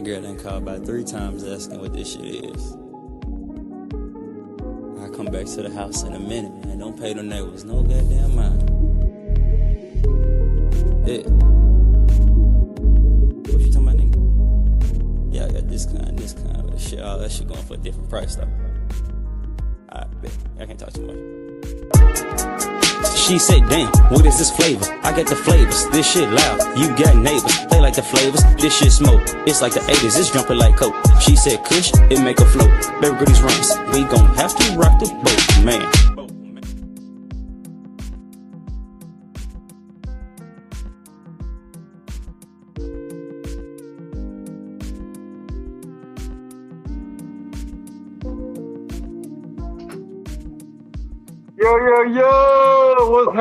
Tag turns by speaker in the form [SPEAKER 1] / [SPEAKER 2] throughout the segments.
[SPEAKER 1] girl done called about 3 times asking what this shit is. I come back to the house in a minute, man. Don't pay them neighbors no goddamn mind. Yeah. What you talking about, nigga? Yeah, I got this kind of shit. All that shit going for a different price, though. I bet. I can't talk too much. She said, damn, what is this flavor? I got the flavors, this shit loud. You got neighbors, they like the flavors. This shit smoke, it's like the 80s, it's jumping like coke. She said, kush, it make a float. Baby girl, these rhymes, we gon' have to rock the boat, man.
[SPEAKER 2] Yo, what's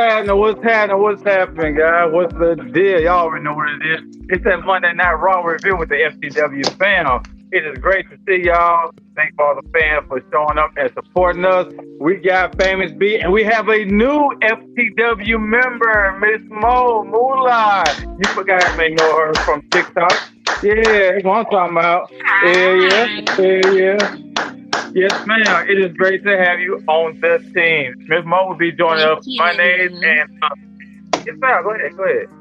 [SPEAKER 2] happening, guys? What's the deal? Y'all already know what it is. It's that Monday Night Raw review with the FTW fam. It is great to see y'all. Thank all the fans for showing up and supporting us. We got Famous B, and we have a new FTW member, Miss Mo Moolah. You forgot I may know her from TikTok. Yeah, that's what I'm talking about. Yeah. Yes, ma'am. It is great to have you on the team. Miss Mo will be joining us Mondays and yes, ma'am. Go ahead.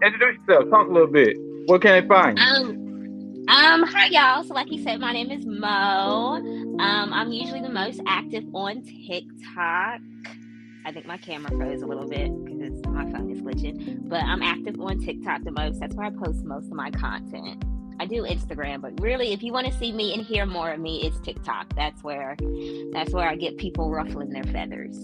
[SPEAKER 2] Introduce yourself. Talk a little bit. Where can they find you?
[SPEAKER 3] Hi y'all. So like you said, my name is Mo. I'm usually the most active on TikTok. I think my camera froze a little bit because my phone is glitching. But I'm active on TikTok the most. That's where I post most of my content. I do Instagram, but really, if you want to see me and hear more of me, it's TikTok. That's where I get people ruffling their feathers.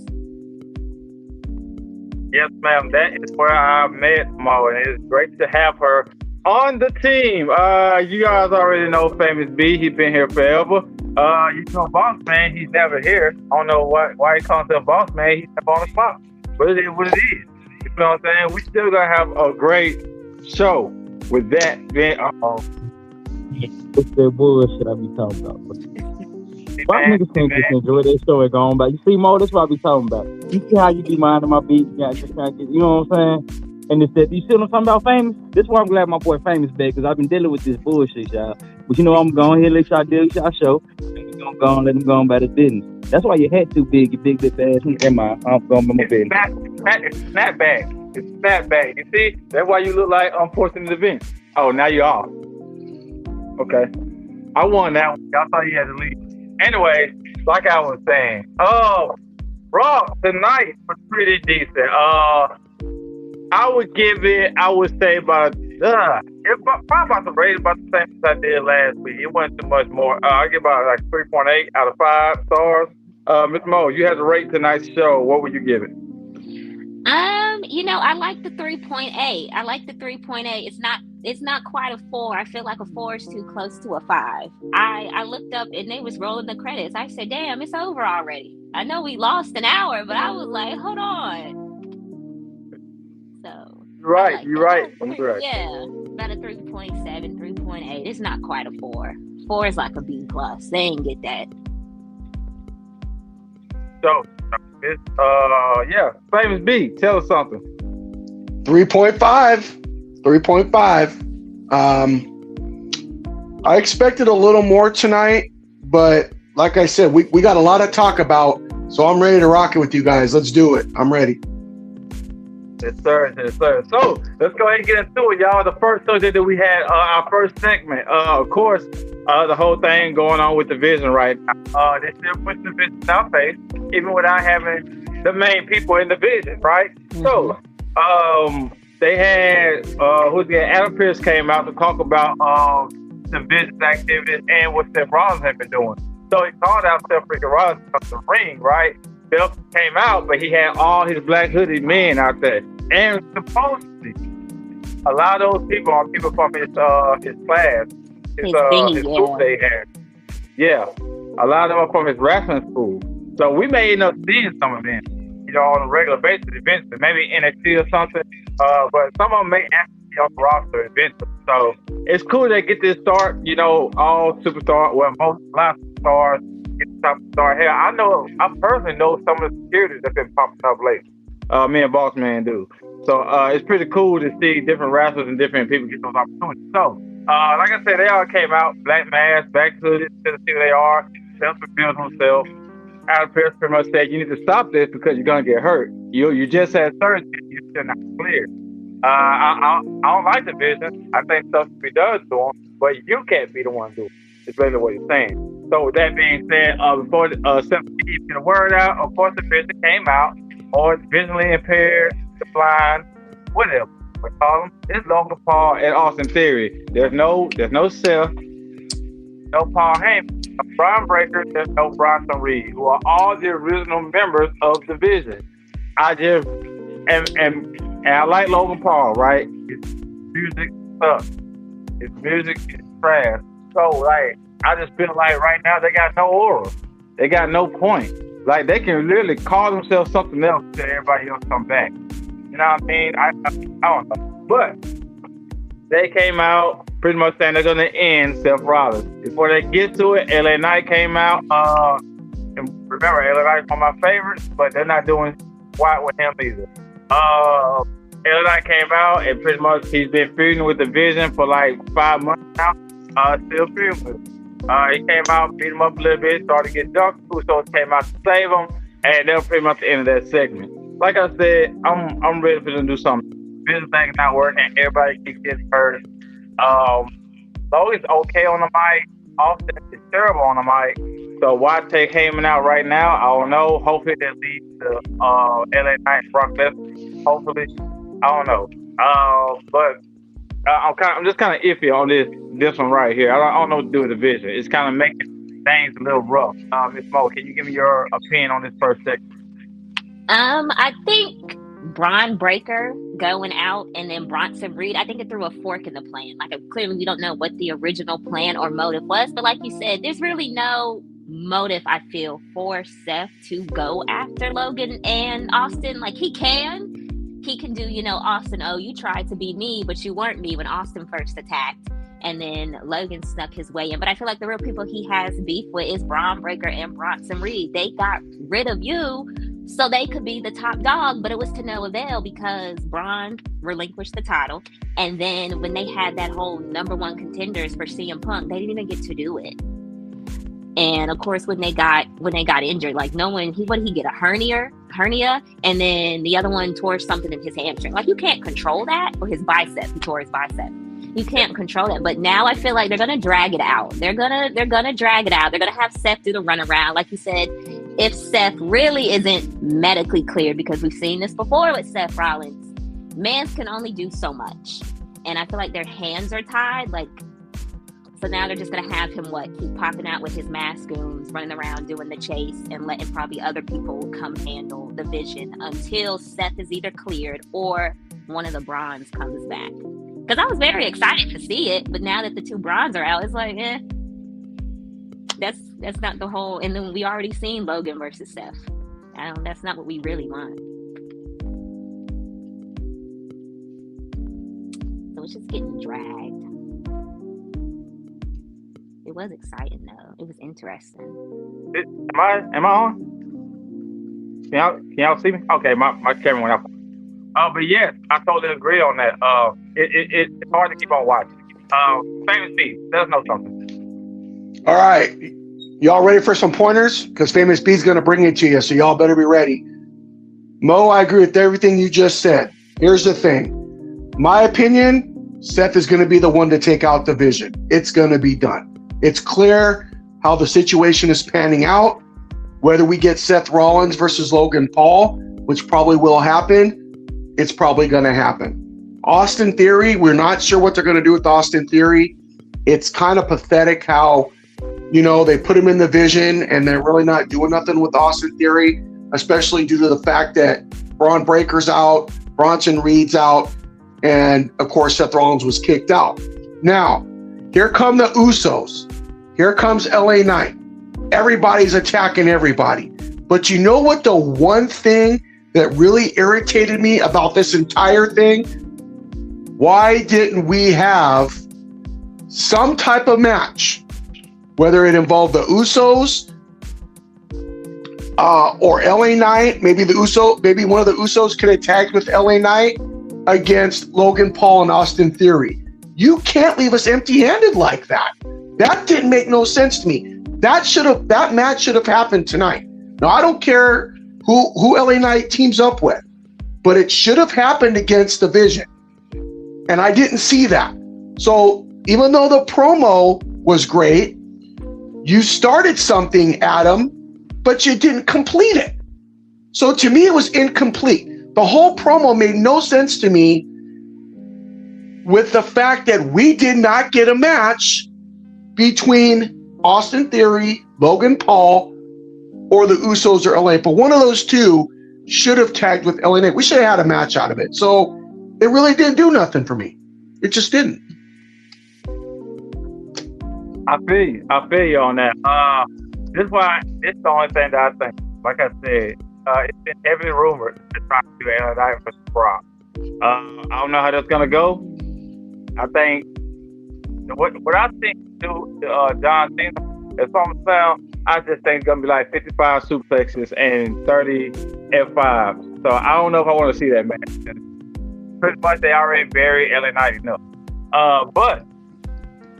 [SPEAKER 2] Yes, ma'am. That is where I met Mo, and it's great to have her on the team. You guys already know Famous B. He's been here forever. You know Boss Man. He's never here. I don't know why he calls himself Boss Man. He's up on the spot, but it is what it is. You know what I'm saying? We still gonna have a great show with that being.
[SPEAKER 4] What's that bullshit I be talking about? Why niggas can't just enjoy that show and go on back? You see, Mo, that's what I be talking about. You see how you be minding my beat? You know what I'm saying? And it's that, you see what I'm talking about, Famous? This is why I'm glad my boy Famous back, because I've been dealing with this bullshit, y'all. But you know, I'm going here, let y'all deal with y'all show. And we're going to go and let them go on by the business. That's why your head too big, you big lip ass. I'm going by my business.
[SPEAKER 2] It's snapback. It's snapback. You see? That's why you look like unfortunate events. Oh, now you're off. Okay. I won that one. Y'all thought you had to leave. Anyway, like I was saying, Raw tonight was pretty decent. I would say about the rate about the same as I did last week. It wasn't too much more. I give about like 3.8 out of 5 stars. Ms. Mo, you had to rate tonight's show. What would you give it?
[SPEAKER 3] I like the 3.8. It's not quite a 4. I feel like a 4 is too close to a 5. I looked up and they was rolling the credits. I said, damn, it's over already. I know we lost an hour, but I was like, hold on. So
[SPEAKER 2] You're right.
[SPEAKER 3] Yeah. About a 3.7, 3.8. It's not quite a 4. 4 is like a B+. They ain't get that.
[SPEAKER 2] So Famous B, tell us something.
[SPEAKER 5] 3.5. I expected a little more tonight, but like I said, we got a lot to talk about, so I'm ready to rock it with you guys. Let's do it. I'm ready.
[SPEAKER 2] Yes, sir. So let's go ahead and get into it, y'all. The first Thursday that we had our first segment, of course, the whole thing going on with the Vision right now. They still push the Vision in our face, even without having the main people in the Vision, right? Mm-hmm. So, they had Adam Pearce came out to talk about the Vision's activities and what Seth Rollins had been doing. So he called out Seth freaking Rollins from the ring, right? Seth came out, but he had all his black hooded men out there. And supposedly, a lot of those people are people from his class, his school they had. Yeah, a lot of them are from his wrestling school. So we may end up seeing some of them, on a regular basis eventually, maybe NXT or something. But some of them may actually be off the roster eventually. So it's cool they get this start, all superstars, most stars get the top star. Hell, I personally know some of the securities that have been popping up lately. Me and Boss Man do. So it's pretty cool to see different wrestlers and different people get those opportunities. So Like I said, they all came out, Black Mass, back to see who they are, self-revealed himself. Adam Pearce pretty much said, you need to stop this because you're going to get hurt. You just had surgery, you're still not clear. I don't like the vision. I think stuff should be done to him, but you can't be the one doing it. It's really what he's saying. So with that being said, before Seth get the word out, of course the vision came out, or visually impaired, the blind, whatever. We call them. It's Logan Paul and Austin Theory. There's no Seth, no Paul Heyman, no Bron Breakker, there's no Bronson Reed, who are all the original members of the Vision. I just and I like Logan Paul, right? His music sucks. His music is trash. So like I just feel like right now they got no aura. They got no point. Like they can literally call themselves something else till everybody else come back. You know what I mean? I don't know. But they came out pretty much saying they're going to end Seth Rollins. Before they get to it, LA Knight came out. And remember, LA Knight's one of my favorites, but they're not doing quite with him either. LA Knight came out and pretty much he's been feuding with the Vision for like 5 months now. Still feuding with him. He came out, beat him up a little bit, started to get dunked. Usos came out to save him, and that was pretty much the end of that segment. Like I said, I'm ready for them to do something. Business thing not working, everybody keeps getting hurt. Logan's okay on the mic. Austin is terrible on the mic. So why take Heyman out right now? I don't know. Hopefully that leads to LA Knight and Brock Lesnar. Hopefully, I don't know. But I'm just kind of iffy on this one right here. I don't know what to do with the Vision. It's kind of making things a little rough. Ms. Mo, can you give me your opinion on this first segment?
[SPEAKER 3] I think Bron Breakker going out and then Bronson Reed, I think it threw a fork in the plan. Like clearly we don't know what the original plan or motive was, but like you said, there's really no motive, I feel, for Seth to go after Logan and Austin. Like he can do, Austin, oh, you tried to be me, but you weren't me when Austin first attacked. And then Logan snuck his way in. But I feel like the real people he has beef with is Bron Breakker and Bronson Reed. They got rid of you so they could be the top dog, but it was to no avail because Bron relinquished the title. And then when they had that whole #1 contenders for CM Punk, they didn't even get to do it. And of course, when they got injured, like what did he get, a hernia? And then the other one tore something in his hamstring. Like you can't control that, or his bicep, he tore his bicep. You can't control that. But now I feel like they're gonna drag it out. They're gonna drag it out. They're gonna have Seth do the runaround. Like you said, if Seth really isn't medically cleared, because we've seen this before with Seth Rollins, mans can only do so much. And I feel like their hands are tied. So now they're just gonna have him keep popping out with his mask goons, running around doing the chase and letting probably other people come handle the Vision until Seth is either cleared or one of the Brons comes back. Because I was very excited to see it, but now that the two Brons are out, it's like, that's not the whole. And then we already seen Logan versus Seth. That's not what we really want. So it's just getting dragged. It was exciting though. It was interesting.
[SPEAKER 2] Am I on? Can y'all see me? Okay, my camera went off. But yes, I totally agree on that. It's hard to keep on watching. Famous Beast, let us know something.
[SPEAKER 5] All right. Y'all ready for some pointers? Because Famous Beast's going to bring it to you, so y'all better be ready. Mo, I agree with everything you just said. Here's the thing. My opinion, Seth is going to be the one to take out the Vision. It's going to be done. It's clear how the situation is panning out. Whether we get Seth Rollins versus Logan Paul, which probably will happen, it's probably going to happen. Austin Theory, we're not sure what they're going to do with Austin Theory. It's kind of pathetic how, they put him in the Vision and they're really not doing nothing with Austin Theory, especially due to the fact that Bron Breakker's out, Bronson Reed's out, and of course Seth Rollins was kicked out. Now, here come the Usos. Here comes LA Knight. Everybody's attacking everybody. But you know what the one thing that really irritated me about this entire thing? Why didn't we have some type of match, whether it involved the Usos or LA Knight? Maybe one of the Usos could have tagged with LA Knight against Logan Paul and Austin Theory. You can't leave us empty-handed like that. That didn't make no sense to me. That match should have happened tonight. Now, I don't care who LA Knight teams up with, but it should have happened against the Vision. And I didn't see that. So even though the promo was great, you started something, Adam, but you didn't complete it. So to me, it was incomplete. The whole promo made no sense to me with the fact that we did not get a match between Austin Theory, Logan Paul, or the Usos or LA. But one of those two should have tagged with LA Knight. We should have had a match out of it. So it really didn't do nothing for me. It just didn't.
[SPEAKER 2] I feel you on that. This is the only thing that I think. Like I said, it's been heavily rumored to try to do LA Knight versus Brock. I don't know how that's gonna go. I think what I think do John Cena, as far as sound, I just think it's gonna be like 55 suplexes and 30 F5s. So I don't know if I want to see that match. Pretty much they already buried LA Knight enough. But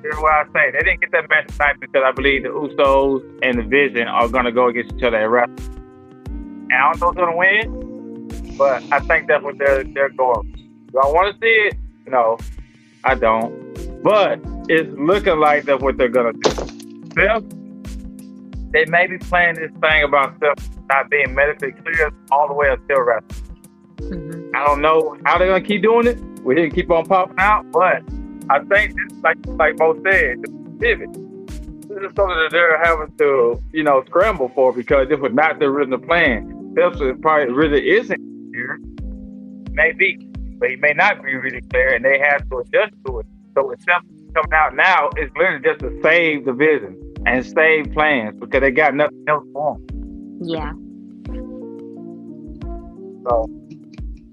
[SPEAKER 2] here's what I say: they didn't get that match tonight because I believe the Usos and the Vision are gonna go against each other at Wrestle. And I don't know who's gonna win, but I think that's what they're going. Do I want to see it? No, I don't. But it's looking like that's what they're gonna do. Seth, they may be playing this thing about Seth not being medically cleared all the way until Wrestle.
[SPEAKER 3] Mm-hmm.
[SPEAKER 2] I don't know how they're gonna keep doing it. We didn't keep on popping out, but I think this, like Mo said, this pivot. This is something that they're having to, scramble for because this was not the original plan. Seth probably really isn't here. Maybe, but he may not be really clear, and they have to adjust to it. So with Seth coming out now, it's literally just to save the Vision and save plans because they got nothing else for them.
[SPEAKER 3] Yeah.
[SPEAKER 2] So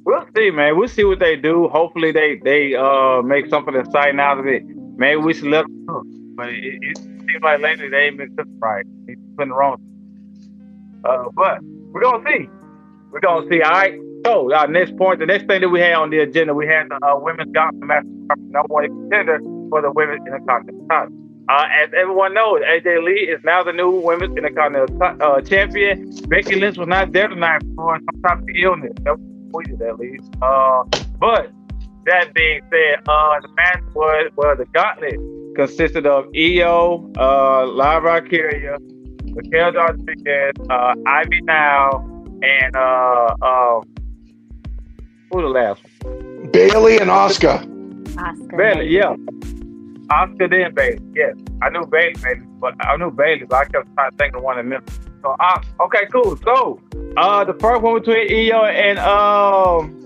[SPEAKER 2] we'll see, man. We'll see what they do. Hopefully they make something exciting out of it. Maybe we should let them cook. But it seems like lately they ain't been cooking right. He's putting the wrong. But we're gonna see. We're gonna see. All right. So our next point, the next thing that we had on the agenda, we had the women's gauntlet match, number one contender for the women's Intercontinental title. As everyone knows, AJ Lee is now the new women's Intercontinental champion. Becky Lynch was not there tonight for some type of illness. That was tweeted at least. But that being said, the match the gauntlet consisted of Io, Lyra Valkyria, Raquel Rodriguez, Ivy Now, and who was the last one?
[SPEAKER 5] Bailey and Asuka.
[SPEAKER 2] Bailey, yeah. Asuka then Bailey, yes. I knew Bailey, but I kept trying to think of one in them. So, okay, cool. So, the first one between Io and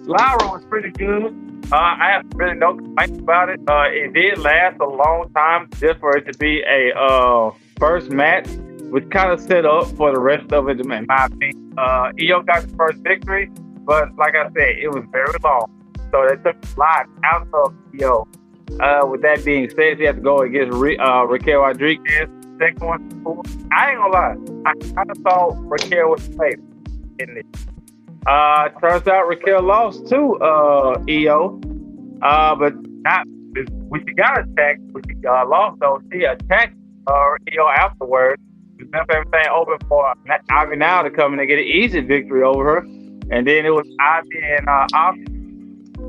[SPEAKER 2] Lyra was pretty good. I have really no complaints about it. It did last a long time just for it to be a first match, which kind of set up for the rest of it, in my opinion. Io got the first victory, but like I said, it was very long. So they took a lot out of Io. With that being said, she had to go against Raquel Rodriguez. Second one, I ain't gonna lie, I kind of thought Raquel was safe in this. Turns out Raquel lost to Io, but not when she got attacked. When she lost, though, she attacked Io afterwards. She left everything open for Ivy Now to come in and get an easy victory over her. And then it was Ivy and Asuka.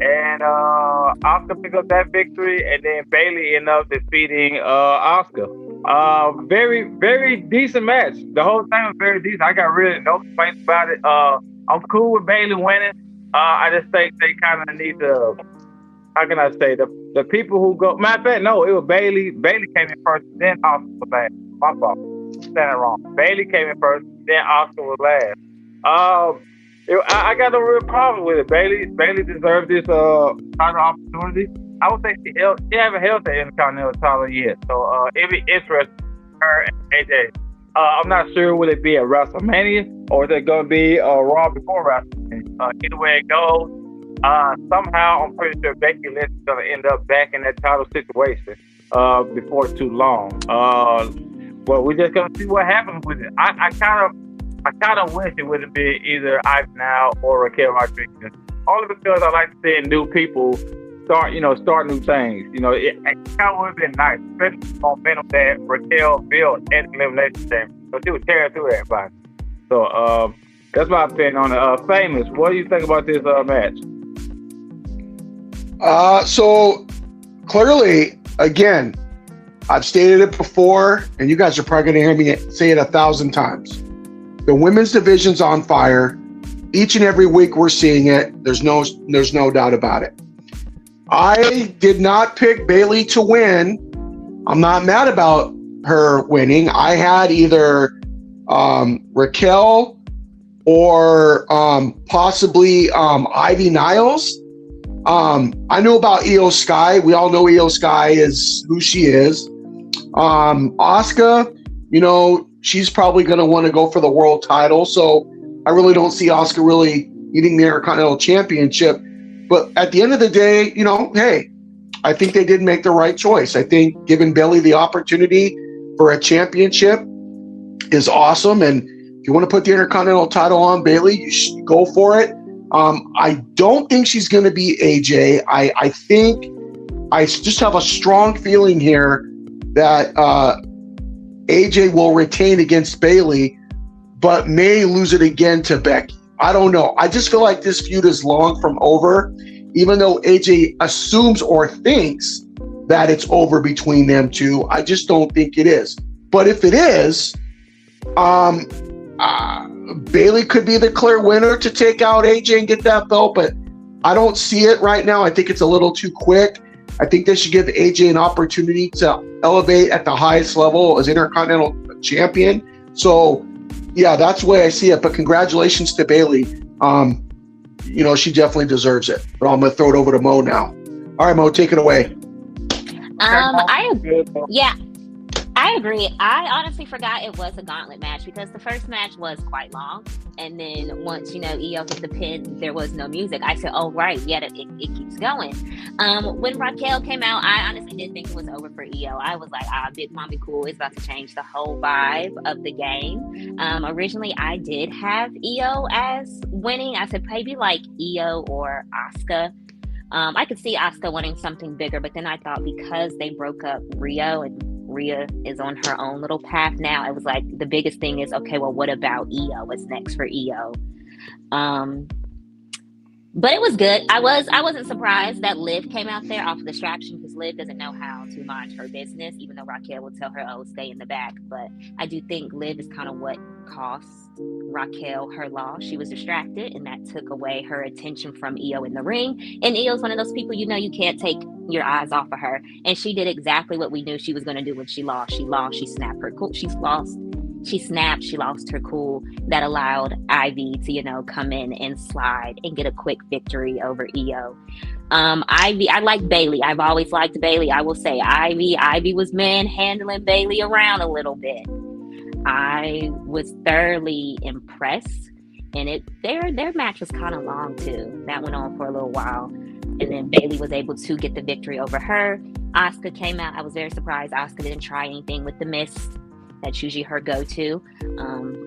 [SPEAKER 2] And Asuka picked up that victory, and then Bailey ended up defeating Asuka. Very, very decent match. The whole thing was very decent. I got really no complaints about it. I'm cool with Bailey winning. I just think they kind of need to, how can I say, the people who go, matter of fact, no, it was Bailey. Bailey came in first, then Asuka was last. My fault. I'm saying it wrong. Bailey came in first, then Asuka was last. I got no real problem with it. Bailey deserved this title opportunity. I would say she haven't held the Intercontinental title yet, so it'd be interesting her and AJ. I'm not sure will it be at WrestleMania or is it going to be Raw before WrestleMania. Either way it goes, somehow I'm pretty sure Becky Lynch is going to end up back in that title situation before too long. Well, we're just going to see what happens with it. I kind of wish it would have been either Ivy Now or Raquel Rodriguez. Only because I like seeing new people start new things. It kind of would have been nice, especially the momentum that Raquel built at the Elimination Chamber. So she was tearing through everybody. So that's my opinion on it. Famous, what do you think about this match?
[SPEAKER 5] So clearly, again, I've stated it before, and you guys are probably going to hear me say it 1,000 times. The women's division's on fire. Each and every week we're seeing it. There's no doubt about it. I did not pick Bayley to win. I'm not mad about her winning. I had either Raquel or possibly Ivy Niles. I knew about Io Sky. We all know Io Sky is who she is. Asuka, she's probably going to want to go for the world title. So I really don't see Asuka really eating the Intercontinental Championship. But at the end of the day, hey, I think they did make the right choice. I think giving Bayley the opportunity for a championship is awesome. And if you want to put the Intercontinental title on Bayley, you should go for it. I don't think she's going to be AJ. I think I just have a strong feeling here that AJ will retain against Bayley, but may lose it again to Becky. I don't know. I just feel like this feud is long from over, even though AJ assumes or thinks that it's over between them two. I just don't think it is. But if it is, Bayley could be the clear winner to take out AJ and get that belt, but I don't see it right now. I think it's a little too quick. I think they should give AJ an opportunity to elevate at the highest level as Intercontinental Champion. So, yeah, that's the way I see it. But congratulations to Bayley. She definitely deserves it. But I'm going to throw it over to Mo now. All right, Mo, take it away.
[SPEAKER 3] I agree. I honestly forgot it was a gauntlet match because the first match was quite long. And then once, Io hit the pin, there was no music. I said, oh, right. Yeah, it keeps going. When Raquel came out, I honestly did think it was over for Io. I was like, Big Mommy Cool is about to change the whole vibe of the game. Originally, I did have Io as winning. I said maybe like Io or Asuka. I could see Asuka winning something bigger, but then I thought because they broke up Rio and Rhea is on her own little path now, it was like the biggest thing is, okay, well, what about Io? What's next for Io? But it was good. I wasn't surprised that Liv came out there off of distraction because Liv doesn't know how to mind her business, even though Raquel will tell her, oh, stay in the back. But I do think Liv is kind of what cost Raquel her loss. She was distracted, and that took away her attention from Io in the ring. And Io's one of those people, you can't take your eyes off of her. And she did exactly what we knew she was going to do when she lost. She snapped her cool. She lost her cool. That allowed Ivy to, come in and slide and get a quick victory over Io. Ivy, I like Bayley. I've always liked Bayley. I will say Ivy was manhandling Bayley around a little bit. I was thoroughly impressed. And their match was kind of long too. That went on for a little while. And then Bayley was able to get the victory over her. Asuka came out. I was very surprised Asuka didn't try anything with the mist. That's usually her go-to.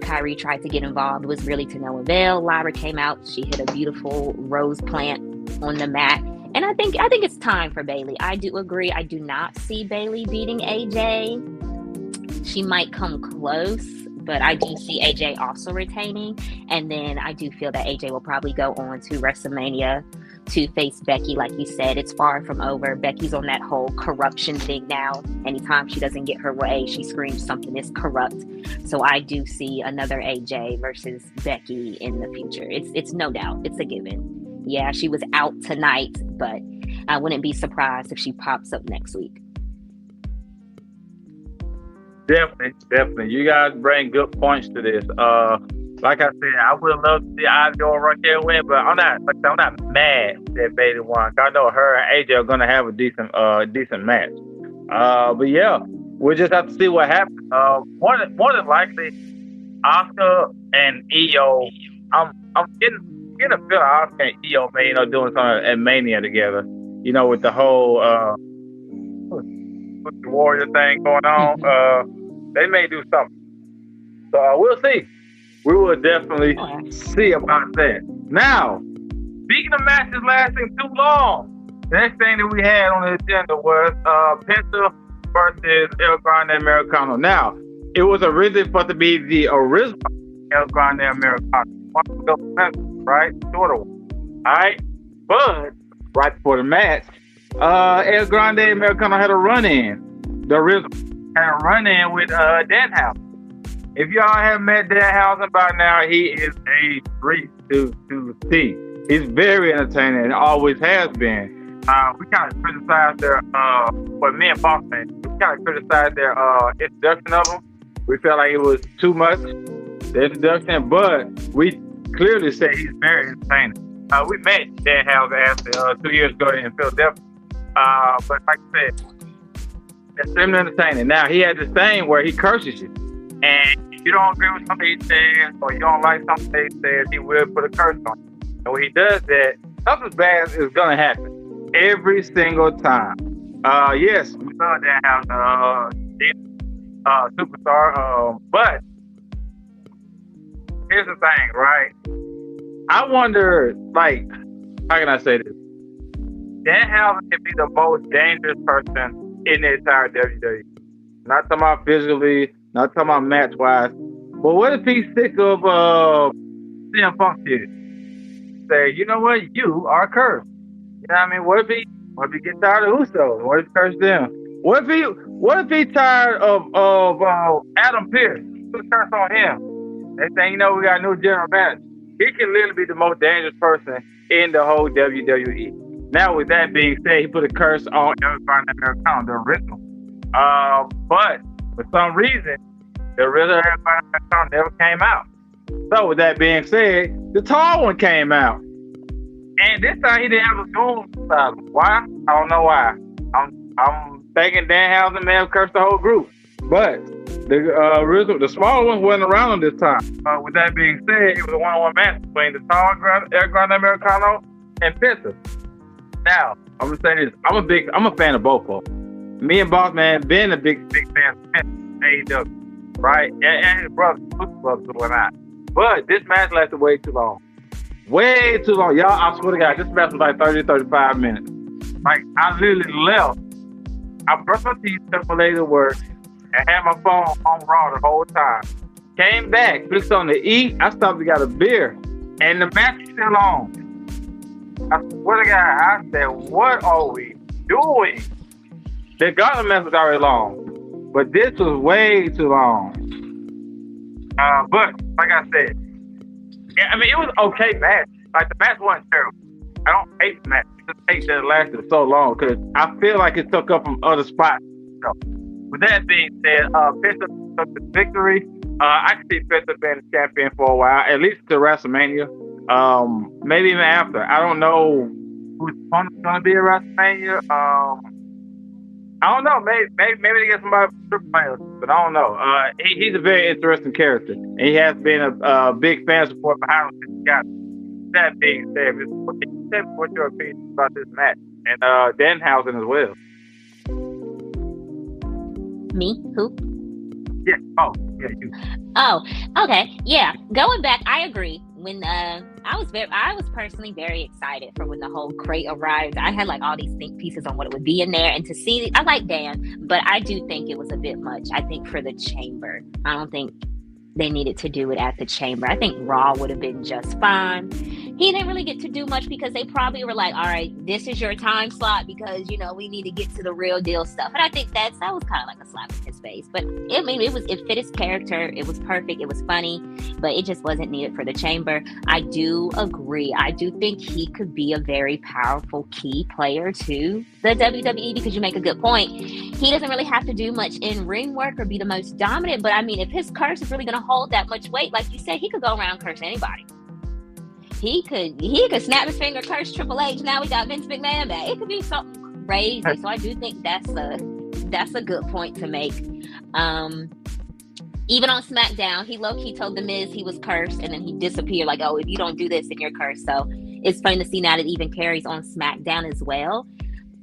[SPEAKER 3] Kyrie tried to get involved. It was really to no avail. Lyra came out. She hit a beautiful rose plant on the mat. And I think it's time for Bayley. I do agree. I do not see Bayley beating AJ. She might come close, but I do see AJ also retaining. And then I do feel that AJ will probably go on to WrestleMania to face Becky. Like you said, it's far from over. Becky's on that whole corruption thing now. Anytime she doesn't get her way, she screams something is corrupt. So I do see another AJ versus Becky in the future. It's no doubt. It's a given. Yeah, she was out tonight, but I wouldn't be surprised if she pops up next week.
[SPEAKER 2] Definitely. You guys bring good points to this. Like I said, I would love to see Ivy or Raquel win, but I'm not mad that Bayley won. I know her and AJ are gonna have a decent match. But yeah, we'll just have to see what happens. More than likely, Asuka and Io. I'm getting a feeling Asuka and Io may doing something at Mania together. With the whole with the Warrior thing going on. They may do something. So we'll see. We will definitely see about that. Now, speaking of matches lasting too long, The next thing that we had on the agenda was Penta versus El Grande Americano. Now, it was originally supposed to be the original El Grande Americano, right? Sort of. All right, but right before the match, El Grande Americano had a run-in. The original had a run-in with Danhausen. If y'all haven't met Danhausen by now, he is a treat to see. He's very entertaining and always has been. We kind of criticized their, me and Bossman, we kind of criticized their introduction of him. We felt like it was too much, the introduction, but we clearly say he's very entertaining. We met Danhausen actually 2 years ago in Philadelphia. But like I said, extremely entertaining. Now, he had this thing where he curses you. And if you don't agree with something he says, or you don't like something he says, he will put a curse on you. And when he does that, something bad is going to happen. Every single time. Yes, we saw Danhausen, superstar. But here's the thing, right? I wonder, like, how can I say this? Danhausen can be the most dangerous person in the entire WWE. Not talking about physically, not talking about match-wise. But what if he's sick of CM Punk shit? Say, you know what? You are cursed. You know what I mean? What if he gets tired of Usos? What if he curses them? What if he tired of Adam Pearce? Put a curse on him. Next thing you know, we got a new general manager. He can literally be the most dangerous person in the whole WWE. Now, with that being said, he put a curse on El Grande Americano, the original. But for some reason, the original El Grande Americano never came out. So, with that being said, the tall one came out. And this time he didn't have a goon beside him. Why? I don't know why. I'm thinking Danhausen may have cursed the whole group. But the smaller ones wasn't around this time. With that being said, it was a one-on-one match between the tall El Grande Americano and Penta. Now, I'm gonna say this. I'm a fan of both of them. Me and Bossman been a big fan of AEW, right? And his brothers and whatnot. But this match lasted way too long. Way too long. Y'all, I swear to God, this match was like 30, 35 minutes. Like, I literally left. I brushed my teeth, took my lady to work, and had my phone on Raw the whole time. Came back, clicked something to eat. I stopped and got a beer. And the match is still on. I swear to God, I said, what are we doing? The Gauntlet match was already long. But this was way too long. But, like I said, I mean, it was an okay match. Like, the match wasn't terrible. I don't hate the match. I just hate that it lasted so long because I feel like it took up from other spots. So, with that being said, Penta took the victory. I can see Penta being the champion for a while, at least to WrestleMania. Maybe even after. I don't know who's going to be at WrestleMania. I don't know. Maybe they get somebody from Triple H, but I don't know. He's a very interesting character, and he has been a big fan support behind him since he got it. That being said, what's your opinion about this match and Danhausen as well?
[SPEAKER 3] Me? Who?
[SPEAKER 2] Yeah. Oh, yeah, you.
[SPEAKER 3] Oh, okay. Yeah. Going back, I agree. When I was personally very excited for when the whole crate arrived. I had like all these think pieces on what it would be in there, and to see, I like Dan, but I do think it was a bit much. I think for the Chamber, I don't think they needed to do it at the Chamber. I think Raw would have been just fine. He didn't really get to do much because they probably were like, all right, this is your time slot because, you know, we need to get to the real deal stuff. And I think that was kind of like a slap in his face. But it fit his character. It was perfect. It was funny, but it just wasn't needed for the Chamber. I do agree. I do think he could be a very powerful key player to the WWE because you make a good point. He doesn't really have to do much in ring work or be the most dominant. But I mean, if his curse is really going to hold that much weight, like you said, he could go around cursing anybody. He could snap his finger, curse Triple H. Now we got Vince McMahon back. It could be something crazy. So I do think that's a good point to make. Even on SmackDown, he low-key told The Miz he was cursed, and then he disappeared. Like, oh, if you don't do this, then you're cursed. So it's fun to see now that it even carries on SmackDown as well.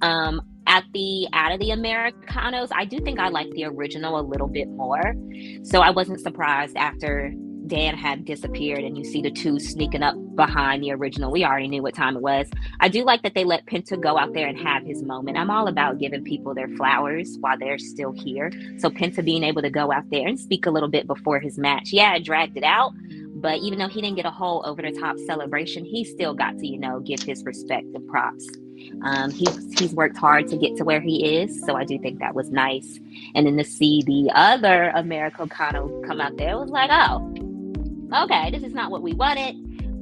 [SPEAKER 3] Out of the Americanos, I do think I like the original a little bit more. So I wasn't surprised after Dan had disappeared and you see the two sneaking up behind the original. We already knew what time it was. I do like that they let Penta go out there and have his moment. I'm all about giving people their flowers while they're still here. So Penta being able to go out there and speak a little bit before his match. Yeah, it dragged it out. But even though he didn't get a whole over-the-top celebration, he still got to, give his respect and props. He's worked hard to get to where he is, so I do think that was nice. And then to see the other Americano come out there, it was like, oh, okay, this is not what we wanted,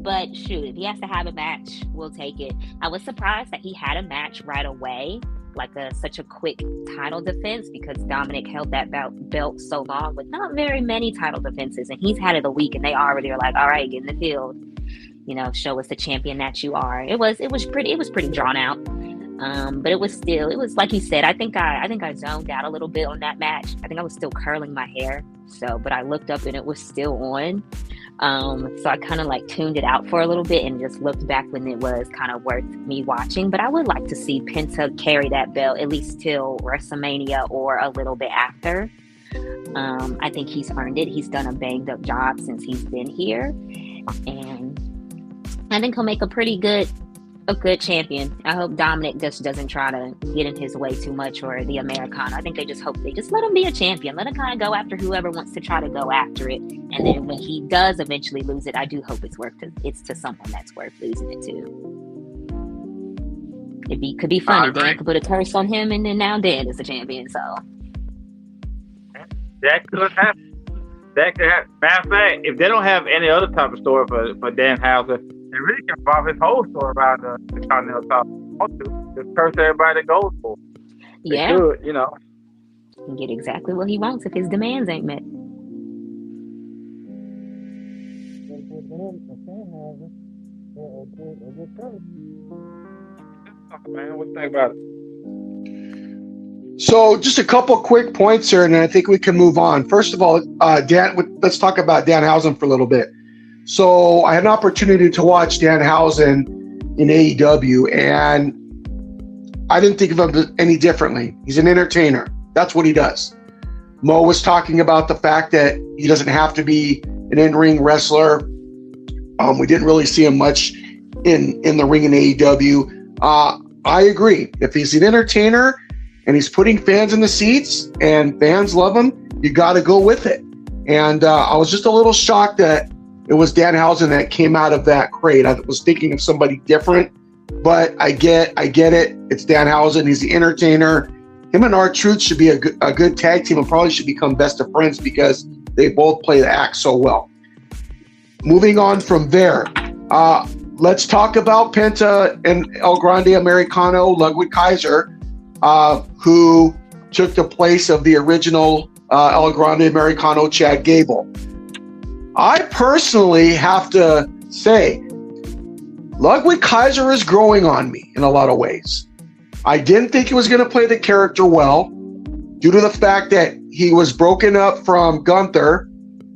[SPEAKER 3] but shoot, if he has to have a match, we'll take it. I was surprised that he had a match right away, like such a quick title defense, because Dominic held that belt so long with not very many title defenses, and he's had it a week, and they already are like, all right, get in the field. Show us the champion that you are. It was pretty drawn out. But it was like he said, I think I zoned out a little bit on that match. I think I was still curling my hair. But I looked up and it was still on. So I kind of like tuned it out for a little bit and just looked back when it was kind of worth me watching. But I would like to see Penta carry that belt at least till WrestleMania or a little bit after. I think he's earned it. He's done a banged up job since he's been here. And I think he'll make a good champion. I hope Dominic just doesn't try to get in his way too much, or the Americano. I think they just let him be a champion. Let him kind of go after whoever wants to try to go after it. And then when he does eventually lose it, I do hope it's to someone that's worth losing it to. Could be funny. Dan could put a curse on him, and then now Dan is the champion. So
[SPEAKER 2] that could happen. That could happen. Matter of fact, if they don't have any other type of story for Danhausen, they really can revolve his whole story around the Continental title. Just curse everybody that goes for it.
[SPEAKER 3] Yeah.
[SPEAKER 2] They should,
[SPEAKER 3] He can get exactly what he wants if his demands ain't met.
[SPEAKER 2] Man, what do you think about it?
[SPEAKER 5] So just a couple quick points here, and I think we can move on. First of all, let's talk about Danhausen for a little bit. So I had an opportunity to watch Danhausen in AEW, and I didn't think of him any differently. He's an entertainer. That's what he does. Mo was talking about the fact that he doesn't have to be an in-ring wrestler. We didn't really see him much in the ring in AEW. I agree. If he's an entertainer and he's putting fans in the seats and fans love him, you got to go with it. And I was just a little shocked that it was Danhausen that came out of that crate. I was thinking of somebody different, but I get it. It's Danhausen. He's the entertainer. Him and R-Truth should be a good tag team and probably should become best of friends because they both play the act so well. Moving on from there, let's talk about Penta and El Grande Americano, Ludwig Kaiser, who took the place of the original El Grande Americano, Chad Gable. I personally have to say, Ludwig Kaiser is growing on me in a lot of ways. I didn't think he was going to play the character well due to the fact that he was broken up from Gunther,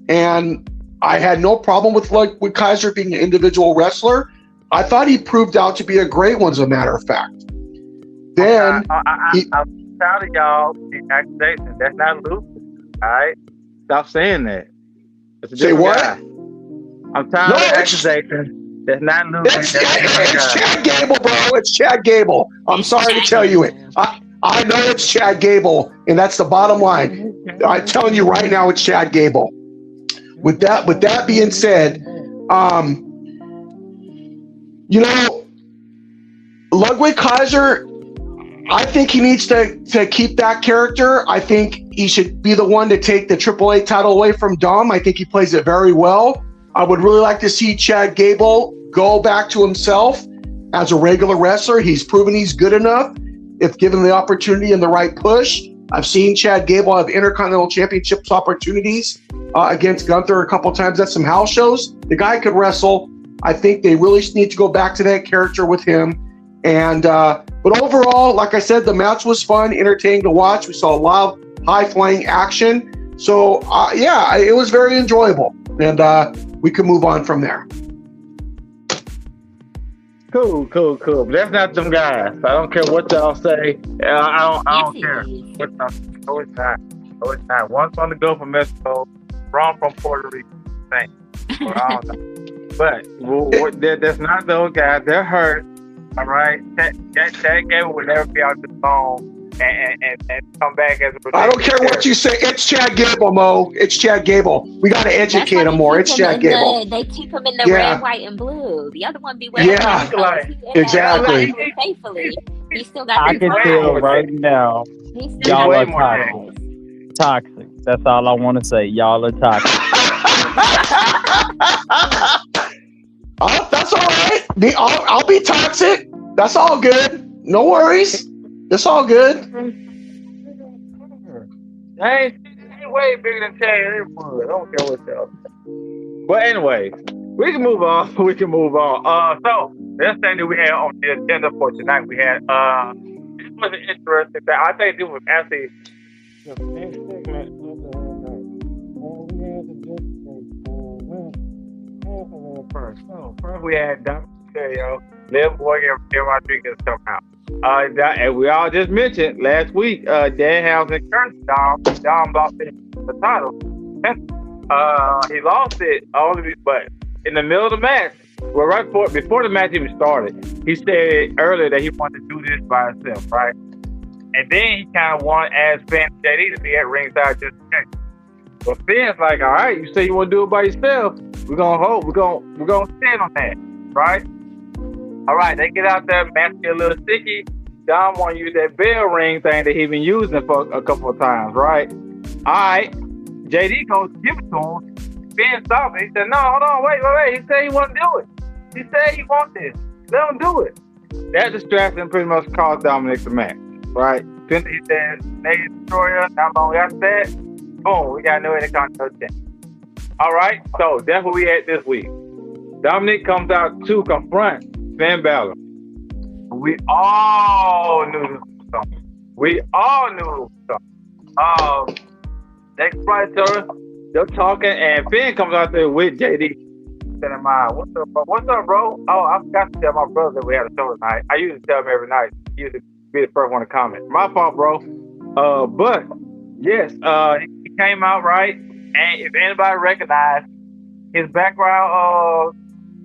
[SPEAKER 5] and I had no problem with Ludwig Kaiser being an individual wrestler. I thought he proved out to be a great one, as a matter of fact. Then
[SPEAKER 2] I'm proud of y'all. The accusation. That's not Luke. All right, stop saying that.
[SPEAKER 5] Say what?
[SPEAKER 2] Guy. I'm tired of the accusation. That's not Luke.
[SPEAKER 5] It's Chad Gable, bro. It's Chad Gable. I'm sorry to tell you it. I know it's Chad Gable, and that's the bottom line. I'm telling you right now, it's Chad Gable. With that being said, Ludwig Kaiser, I think he needs to keep that character. I think he should be the one to take the AAA title away from Dom. I think he plays it very well. I would really like to see Chad Gable go back to himself as a regular wrestler. He's proven he's good enough if given the opportunity and the right push. I've seen Chad Gable have Intercontinental Championships opportunities against Gunther a couple times at some house shows. The guy could wrestle. I think they really need to go back to that character with him. And but overall, like I said, the match was fun, entertaining to watch. We saw a lot of high-flying action. So, it was very enjoyable. And we can move on from there.
[SPEAKER 2] Cool. But that's not them guys. I don't care what y'all say. I don't care. No, it's not. One's on the Gulf of Mexico. Wrong from Puerto Rico. Thanks. Well, I don't know. But that's not those guys. They're hurt. All right. That game would never be out the phone and come back as a.
[SPEAKER 5] I don't care what you say. It's Chad Gable, Mo. It's Chad Gable. We got to educate him more. It's Chad Gable.
[SPEAKER 3] They keep him in the red, white, and blue. The other one be wearing
[SPEAKER 5] exactly.
[SPEAKER 3] Faithfully. He still got.
[SPEAKER 4] I can tell right now. Y'all are toxic. Toxic. That's all I want to say. Y'all are toxic.
[SPEAKER 5] That's all right. I'll be toxic. That's all good. No worries. It's all good.
[SPEAKER 2] Hey, way bigger than Chad. I don't care what else. But anyway, we can move on. So this thing that we had on the agenda for tonight, we had this was an interesting thing. I think this was actually the main segment of the night. First we had Dr. Stereo, Liv Morgan, and Bill Rodriguez come out. And we all just mentioned last week, Danhausen and Curtis, Dom lost the title. He lost it only, but in the middle of the match, well, right before the match even started, he said earlier that he wanted to do this by himself, right? And then he kind of wanted as Finn and JD to be at ringside just in case. But Finn's like, all right, you say you want to do it by yourself. We're gonna stand on that, right? All right, they get out there, match get a little sticky. Dom want to use that bell ring thing that he been using for a couple of times, right? All right, JD goes give it to him. Finn stopped it. He said, no, hold on, wait. He said he want to do it. He said he want this. Let him do it. That distraction pretty much caused Dominic the match, right? He said, Naked Destroyer. Not long after that, boom, we got a new Intercontinental champ. All right, so that's what we had this week. Dominic comes out to confront Finn Balor. We all knew this was something. They confront each other. They're talking, and Finn comes out there with JD. In mind, what's up, bro? Oh, I forgot to tell my brother that we had a show tonight. I usually tell him every night. He used to be the first one to comment. My fault, bro. But yes, he came out right, and if anybody recognized his background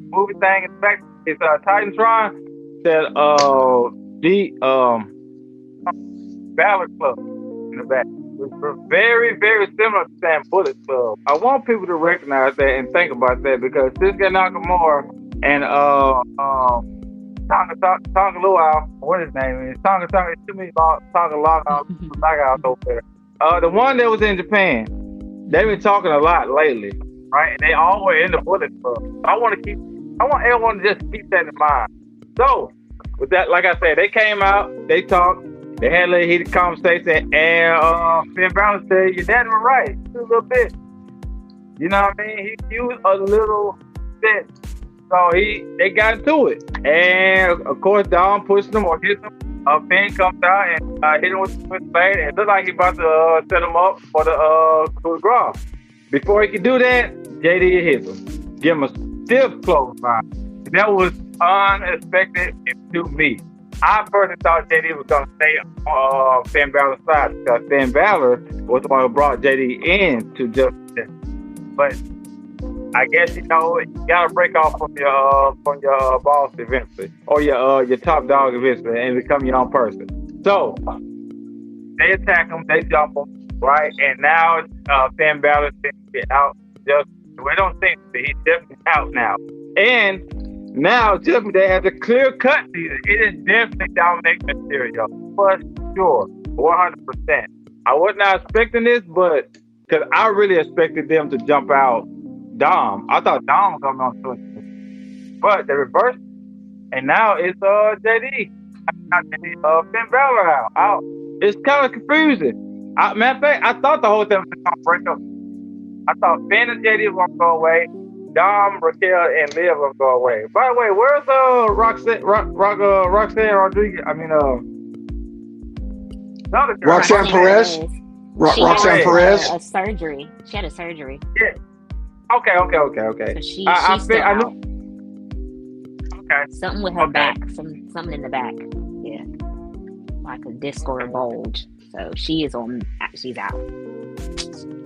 [SPEAKER 2] movie thing in the back, his Titantron said the Balor Club in the back. Which were very, very similar to Sam Bullet Club. I want people to recognize that and think about that because Shinsuke Nakamura and Tonga Luau, what his name is? Tonga Luau over there. The one that was in Japan, they've been talking a lot lately, right? And they all were in the Bullet Club. I want everyone to just keep that in mind. So, with that, like I said, they came out, they talked. They had a little heated conversation, and Finn Balor said, "Your dad was right, a little bit." You know what I mean? He was a little bit, so they got into it, and of course, Dom pushed him or hit him. Finn comes out and hit him with the blade, and it looked like he about to set him up for the coup de grace. Before he could do that, JD hits him, give him a stiff clothesline. That was unexpected to me. I personally thought JD was going to stay on Finn Balor's side because Finn Balor was the one who brought JD in to justice. But I guess, you got to break off from your boss eventually or your top dog eventually and become your own person. So they attack him, they jump him, right? And now Finn Balor seems to be out. We don't think that he's definitely out now. And now, just they have a clear cut season. It is definitely Dominic Mysterio for sure, 100%. I was not expecting this, but because I really expected them to jump out Dom. I thought Dom was going to be on Twitter, but they reversed, and now it's JD. Finn Balor out. It's kind of confusing. Matter of fact, I thought the whole thing was going to break up. I thought Finn and JD were going to go away. Dom, Raquel, and Liv will go away. By the way, where's Roxanne Rodriguez? I mean, another girl.
[SPEAKER 5] Roxanne Perez. Roxanne Perez.
[SPEAKER 3] A surgery. She had a surgery.
[SPEAKER 2] Yeah. Okay.
[SPEAKER 3] So she
[SPEAKER 2] I knew. Okay.
[SPEAKER 3] Something with her back. Something in the back. Yeah. Like a disc or a bulge. So she's out.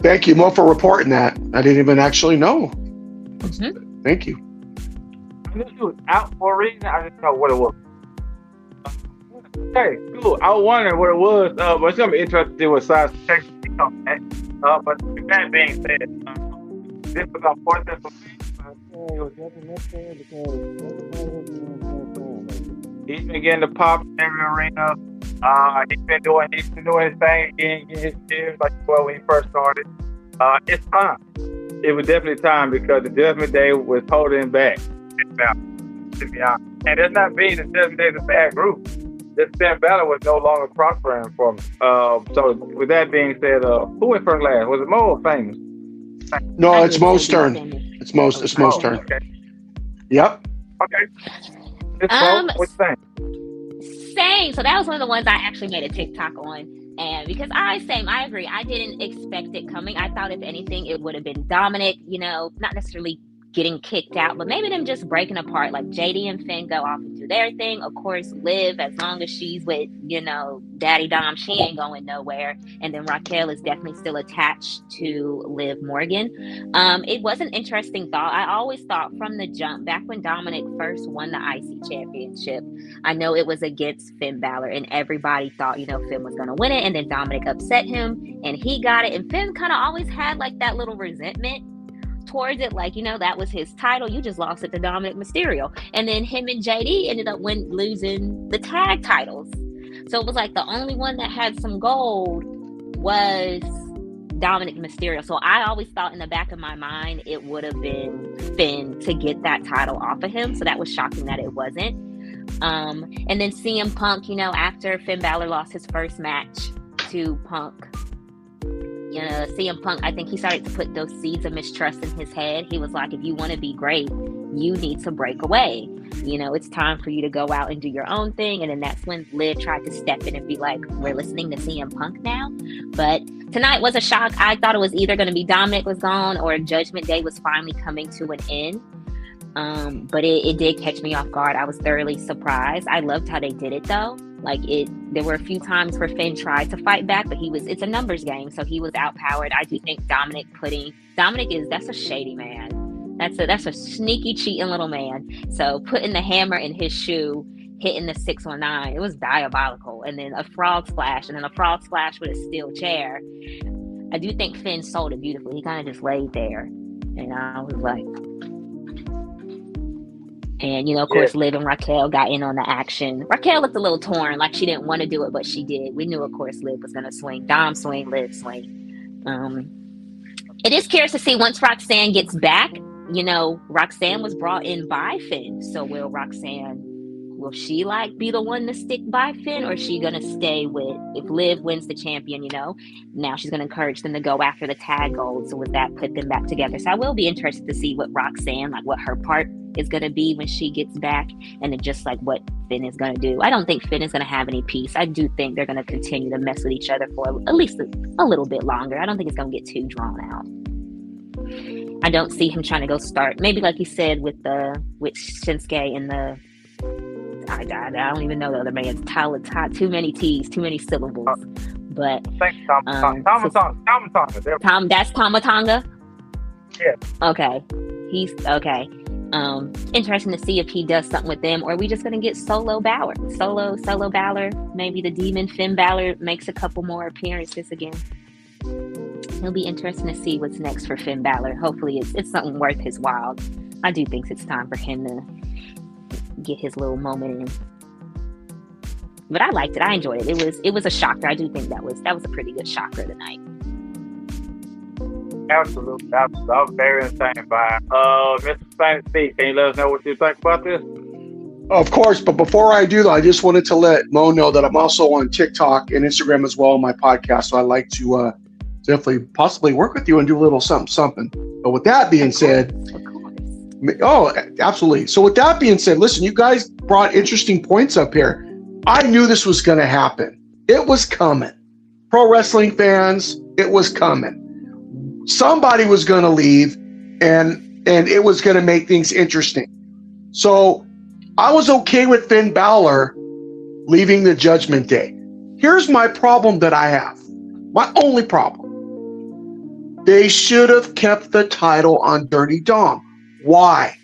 [SPEAKER 5] Thank you, Mo, for reporting that. I didn't even actually know.
[SPEAKER 3] Mhm.
[SPEAKER 5] Thank you.
[SPEAKER 2] I knew she was out for a reason. I didn't know what it was. Okay, cool. I was wondering what it was, but it's gonna be interesting to see what size of Texas she comes at. But with that being said, this was unfortunate for me. He's been getting the pop in every arena. He's been doing his thing, getting his cheers like when he first started. It's time. It was definitely time because the Judgment Day was holding him back. To be honest, and it's not being the Judgment Day is a bad group. This Finn Balor was no longer prospering for me. So with that being said, who went first last? Was it Mo or Famous?
[SPEAKER 5] No, it's Mo's turn. It's Mo's turn.
[SPEAKER 2] Okay.
[SPEAKER 5] Yep.
[SPEAKER 2] Okay. Mo, what you think?
[SPEAKER 3] Same. So that was one of the ones I actually made a TikTok on. And because I agree. I didn't expect it coming. I thought if anything, it would have been Dominic, not necessarily getting kicked out, but maybe them just breaking apart. Like JD and Finn go off and do their thing. Of course, Liv, as long as she's with, Daddy Dom, she ain't going nowhere. And then Raquel is definitely still attached to Liv Morgan. It was an interesting thought. I always thought from the jump, back when Dominic first won the IC championship, I know it was against Finn Balor, and everybody thought, Finn was going to win it. And then Dominic upset him, and he got it. And Finn kind of always had like that little resentment towards it, like, that was his title. You just lost it to Dominic Mysterio. And then him and JD ended up losing the tag titles. So it was like the only one that had some gold was Dominic Mysterio. So I always thought in the back of my mind it would have been Finn to get that title off of him. So that was shocking that it wasn't. And then CM Punk, after Finn Balor lost his first match to Punk, CM Punk, I think he started to put those seeds of mistrust in his head. He was like, if you want to be great, you need to break away. It's time for you to go out and do your own thing. And then that's when Liv tried to step in and be like, we're listening to CM Punk now. But tonight was a shock. I thought it was either going to be Dominic was gone or Judgment Day was finally coming to an end. But it did catch me off guard. I was thoroughly surprised. I loved how they did it though. There were a few times where Finn tried to fight back, but it's a numbers game, so he was outpowered. I do think that's a shady man. That's a sneaky, cheating little man. So putting the hammer in his shoe, hitting the 619, it was diabolical. And then a frog splash, with a steel chair. I do think Finn sold it beautifully. He kind of just laid there, and I was like. And, of course, Liv and Raquel got in on the action. Raquel looked a little torn, like she didn't want to do it, but she did. We knew, of course, Liv was going to swing. Dom swing, Liv swing. It is curious to see once Roxanne gets back. Roxanne was brought in by Finn. So will she be the one to stick by Finn, or is she going to stay with, if Liv wins the champion, now she's going to encourage them to go after the tag gold. So would that put them back together? So I will be interested to see what Roxanne, what her part is going to be when she gets back, and then just what Finn is going to do. I don't think Finn is going to have any peace. I do think they're going to continue to mess with each other for at least a little bit longer. I don't think it's going to get too drawn out. I don't see him trying to go start, maybe like you said with Shinsuke and the I don't even know the other man's title. Too many T's, too many syllables. But
[SPEAKER 2] thanks, Tama.
[SPEAKER 3] That's Tama Tonga.
[SPEAKER 2] Yeah.
[SPEAKER 3] Okay. He's okay. Interesting to see if he does something with them, or are we just gonna get Solo Balor? Solo Balor. Maybe the Demon Finn Balor makes a couple more appearances again. It'll be interesting to see what's next for Finn Balor. Hopefully, it's something worth his while. I do think it's time for him to get his little moment in. But I liked it. I enjoyed it. It was a shocker. I do think that was a pretty good shocker tonight.
[SPEAKER 2] Absolutely. I was very insane by Mr. Fantasy. Can you let us know what you think about this?
[SPEAKER 5] Of course, but before I do, though, I just wanted to let Mo know that I'm also on TikTok and Instagram as well on my podcast. So I'd like to definitely possibly work with you and do a little something. But with that being said, oh, absolutely. So with that being said, listen, you guys brought interesting points up here. I knew this was going to happen. It was coming. Pro wrestling fans, it was coming. Somebody was going to leave, and it was going to make things interesting. So I was okay with Finn Balor leaving the Judgment Day. Here's my problem that I have. My only problem. They should have kept the title on Dirty Dom. Why?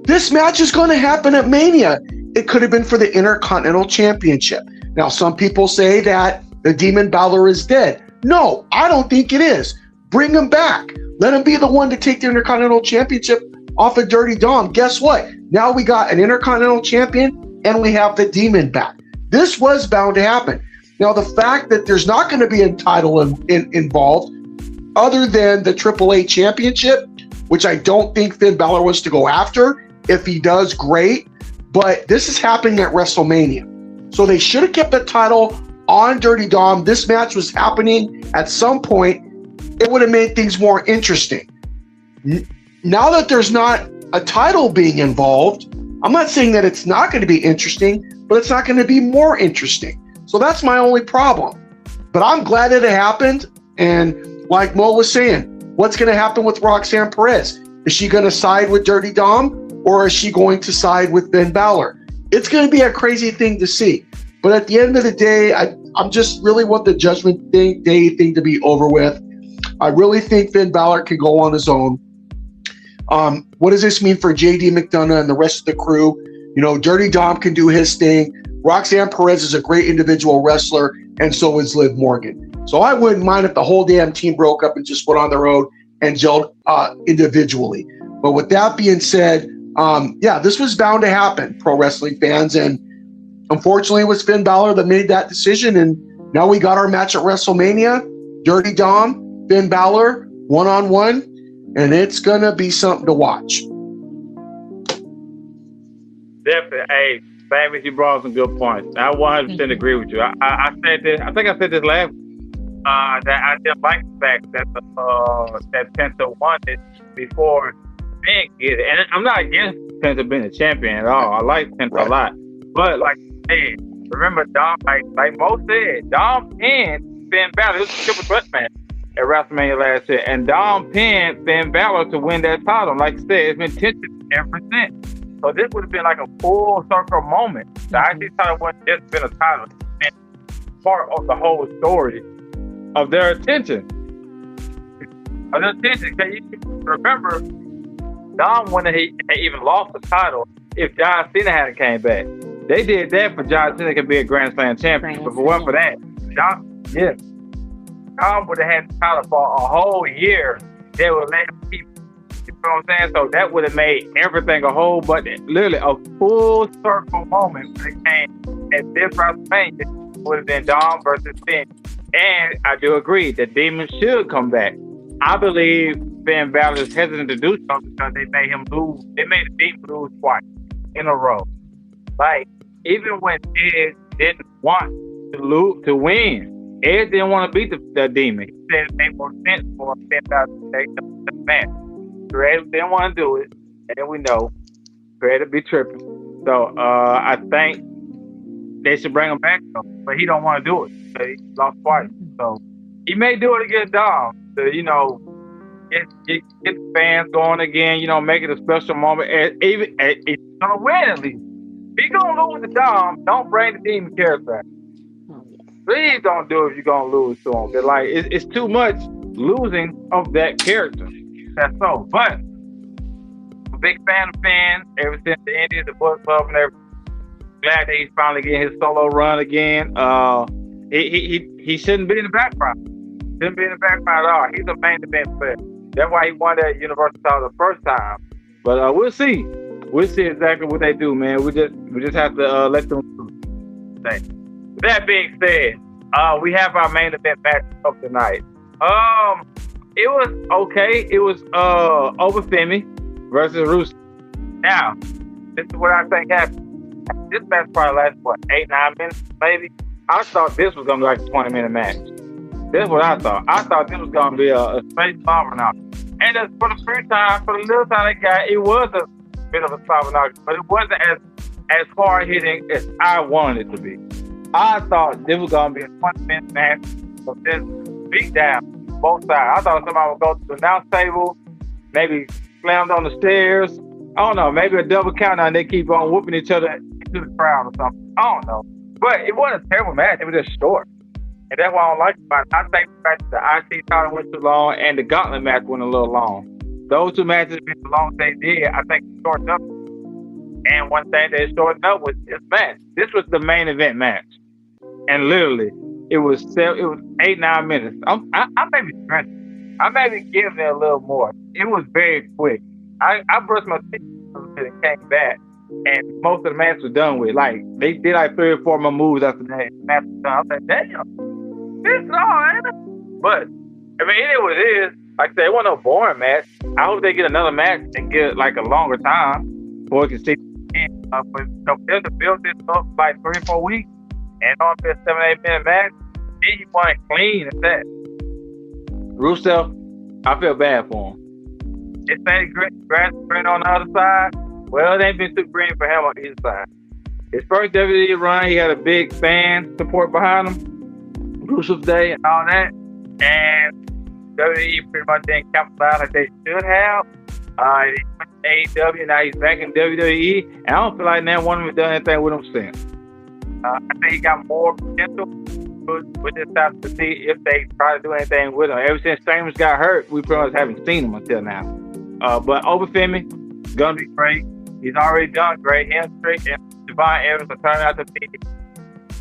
[SPEAKER 5] This match is going to happen at Mania. It could have been for the Intercontinental Championship. Now, some people say that the Demon Balor is dead. No, I don't think it is. Bring him back. Let him be the one to take the Intercontinental Championship off of Dirty Dom. Guess what? Now we got an Intercontinental Champion and we have the Demon back. This was bound to happen. Now, the fact that there's not going to be a title involved other than the AAA Championship, which I don't think Finn Balor wants to go after. If he does, great. But this is happening at WrestleMania. So they should have kept the title on Dirty Dom. This match was happening at some point. It would have made things more interesting. Now that there's not a title being involved, I'm not saying that it's not going to be interesting, but it's not going to be more interesting. So that's my only problem. But I'm glad that it happened. And like Mo was saying, what's going to happen with Roxanne Perez? Is she going to side with Dirty Dom or is she going to side with Finn Balor? It's going to be a crazy thing to see. But at the end of the day, I'm just really want the Judgment Day thing to be over with. I really think Finn Balor can go on his own. What does this mean for JD McDonough and the rest of the crew? You know, Dirty Dom can do his thing. Roxanne Perez is a great individual wrestler, and so is Liv Morgan. So I wouldn't mind if the whole damn team broke up and just went on their own and gelled individually. But with that being said, this was bound to happen, pro wrestling fans. And unfortunately, it was Finn Balor that made that decision. And now we got our match at WrestleMania. Dirty Dom, Finn Balor, one-on-one. And it's going to be something to watch.
[SPEAKER 2] Definitely. Hey, Famous, you brought some good points. I 100% agree with you. I said this. I think I said this last that I didn't like the fact that that Penta won it before Finn get it. And I'm not against Penta being a champion at all. I like Penta a lot. But like you said, remember Dom, like Mo said, Dom pinned Finn Balor. It was a triple threat match at WrestleMania last year. And Dom pinned Finn Balor to win that title. Like I said, it's been tension ever since. So this would have been like a full circle moment. The IC title wasn't just been a title. It's been part of the whole story of their attention. Because you remember, Dom, when he even lost the title, if John Cena hadn't came back, they did that for John Cena to be a Grand Slam champion. But if it wasn't for that, Dom would have had the title for a whole year. They would let him keep. You know what I'm saying? So that would have made everything a whole, but literally a full circle moment when it came at this WrestleMania would have been Dom versus Finn. And I do agree that Demon should come back. I believe Finn Balor is hesitant to do so because they made him lose. They made the Demon lose twice in a row. Like, even when Edge didn't want to win, Edge didn't want to beat the Demon. He said it made more sense for Finn Balor to take the match. Creative didn't want to do it, and we know Creative be tripping. So I think they should bring him back, though. But he don't want to do it. So he lost twice. So he may do it against Dom to, get the fans going again, make it a special moment. And even he's going to win at least. If he's going to lose to Dom, don't bring the Demon character back. Please don't do it if you're going to lose to him. But it's too much losing of that character. That's so. But I'm a big fan of Finn ever since the Indies, the Bullet Club, and everything. Glad that he's finally getting his solo run again. He shouldn't be in the background. Shouldn't be in the background at all. He's a main event player. That's why he won that Universal title the first time. But we'll see. We'll see exactly what they do, man. We just have to let them say. That being said, we have our main event match up tonight. It was okay. It was over Femi versus Russo. Now, this is what I think happened. This match probably lasted, 8-9 minutes, maybe? I thought this was going to be like a 20-minute match. This is what I thought. I thought this was going to be a straight bomber knock. And for the first time, for the little time they got, it was a bit of a bomber knock, but it wasn't as hard hitting as I wanted it to be. I thought this was going to be a 20-minute match of this beat down both sides. I thought somebody would go to the announce table, maybe slammed on the stairs. I don't know, maybe a double count and they keep on whooping each other into the crowd or something. I don't know. But it wasn't a terrible match. It was just short. And that's what I don't like about it. I think the fact that the IC title went too long and the gauntlet match went a little long. those two matches been the long they did. I think shortened up. And one thing they shortened up was this match. This was the main event match, and literally it was 8-9 minutes. I may be stretching. I may be giving it a little more. It was very quick. I brushed my teeth a little bit and came back, and most of the match was done with. Like they did like 3 or 4 more moves after that. The match was done. I was like, damn, this is all, ain't it? But I mean, it is what it is. Like I said, it wasn't no boring match. I hope they get another match and get like a longer time before we can see. But they're to build this up like 3 or 4 weeks, and on this 7-8 minute match, then you want it clean at that. Rusev, I feel bad for him. It ain't grass green on the other side. Well, it ain't been too green for him on either side. His first WWE run, he had a big fan support behind him, Rusev Day and all that, and WWE pretty much didn't capitalize like they should have. He went to AEW, now he's back in WWE, and I don't feel like never one of them done anything with him since. I think he got more potential. We just have to see if they try to do anything with him. Ever since Sheamus got hurt, we pretty much haven't seen him until now. But Obafemi, gonna be great. He's already done great. Him, Trick, and Devon Evans are turning out to be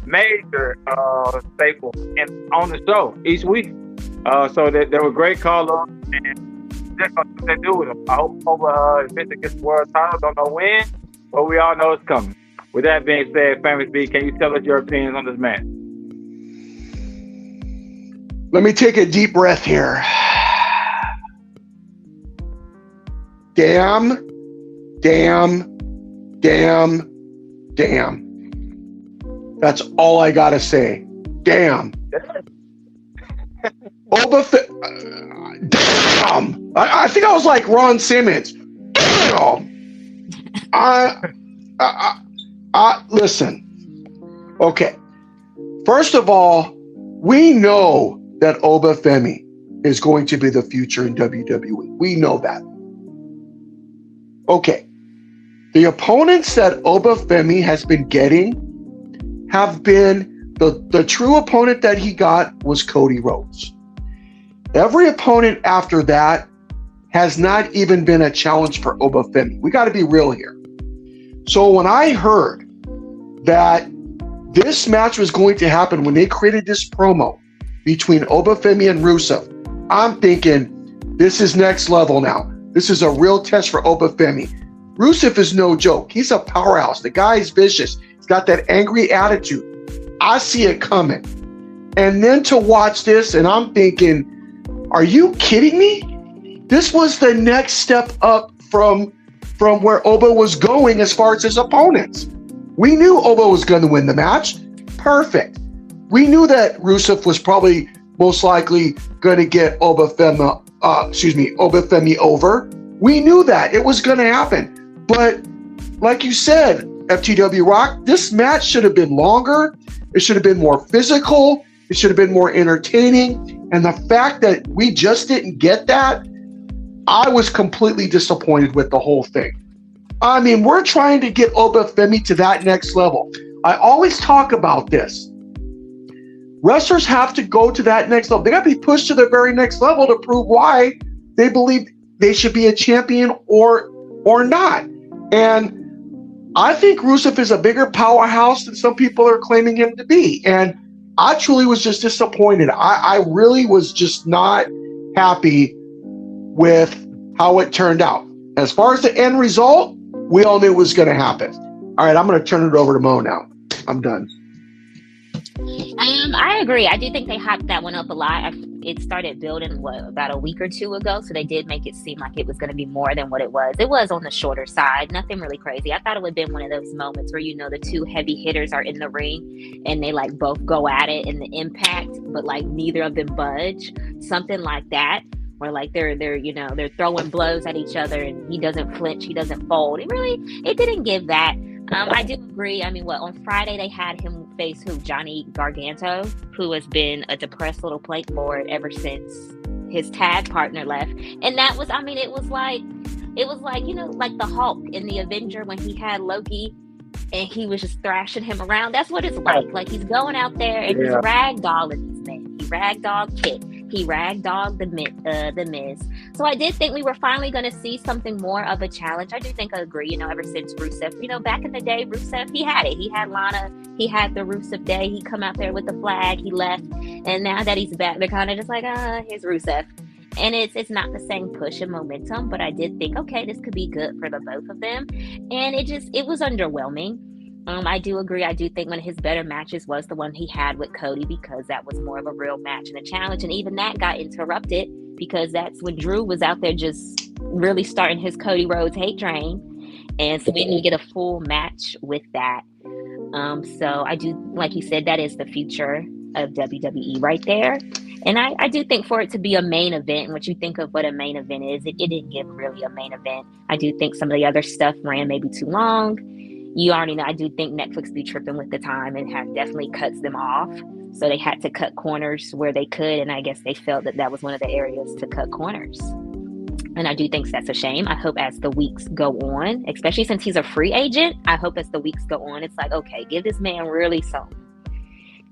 [SPEAKER 2] major staple on the show each week. So they were great call-ups, and that's what they do with him. I hope Victor gets the world title. Don't know when, but we all know it's coming. With that being said, Famous B, can you tell us your opinions on this match?
[SPEAKER 5] Let me take a deep breath here. Damn. That's all I gotta say. Damn. Damn. I think I was like Ron Simmons. Damn. Listen. Okay. First of all, we know that Obafemi is going to be the future in WWE. We know that. Okay. The opponents that Obafemi has been getting have been the true opponent that he got was Cody Rhodes. Every opponent after that has not even been a challenge for Obafemi. We got to be real here. So when I heard that this match was going to happen, when they created this promo between Obafemi and Rusev, I'm thinking this is next level now. This is a real test for Obafemi. Rusev is no joke. He's a powerhouse. The guy is vicious. He's got that angry attitude. I see it coming. And then to watch this, and I'm thinking, are you kidding me? This was the next step up from where Oba was going as far as his opponents. We knew Oba was going to win the match. Perfect. We knew that Rusev was probably most likely going to get Obafemi over. We knew that. It was going to happen. But like you said, FTW Rock, this match should have been longer. It should have been more physical. It should have been more entertaining. And the fact that we just didn't get that, I was completely disappointed with the whole thing. I mean, we're trying to get Obafemi to that next level. I always talk about this. Wrestlers have to go to that next level. They got to be pushed to the very next level to prove why they believe they should be a champion or not. And I think Rusev is a bigger powerhouse than some people are claiming him to be. And I truly was just disappointed. I really was just not happy with how it turned out. As far as the end result, we all knew it was going to happen. All right, I'm going to turn it over to Mo now. I'm done.
[SPEAKER 3] I agree. I do think they hyped that one up a lot. It started building about a week or two ago, so they did make it seem like it was going to be more than what it was. It was on the shorter side, nothing really crazy. I thought it would have been one of those moments where, you know, the two heavy hitters are in the ring and they like both go at it in the impact, but like neither of them budge, something like that, where like they're throwing blows at each other and he doesn't flinch, he doesn't fold. It didn't give that. I do agree. I mean, on Friday they had him face Johnny Gargano, who has been a depressed little plank board ever since his tag partner left. And that was, it was like, you know, like the Hulk in the Avenger when he had Loki and he was just thrashing him around. That's what it's like. Like he's going out there and he's ragdolling these men. He ragdoll Kit. He ragdolled the Miz. So I did think we were finally going to see something more of a challenge. I do think I agree, ever since Rusev, back in the day, Rusev, he had it. He had Lana. He had the Rusev day. He come out there with the flag. He left. And now that he's back, they're kind of just like, here's Rusev. And it's not the same push and momentum, but I did think, okay, this could be good for the both of them. And it was underwhelming. I do agree. I do think one of his better matches was the one he had with Cody, because that was more of a real match and a challenge. And even that got interrupted because that's when Drew was out there just really starting his Cody Rhodes hate train. And so we didn't get a full match with that. So I do, like you said, that is the future of WWE right there. And I do think for it to be a main event, and what you think of what a main event is, it didn't give really a main event. I do think some of the other stuff ran maybe too long. You already know, I do think Netflix be tripping with the time and have definitely cuts them off. So they had to cut corners where they could. And I guess they felt that was one of the areas to cut corners. And I do think that's a shame. I hope as the weeks go on, especially since he's a free agent, I hope as the weeks go on, it's like, okay, give this man really something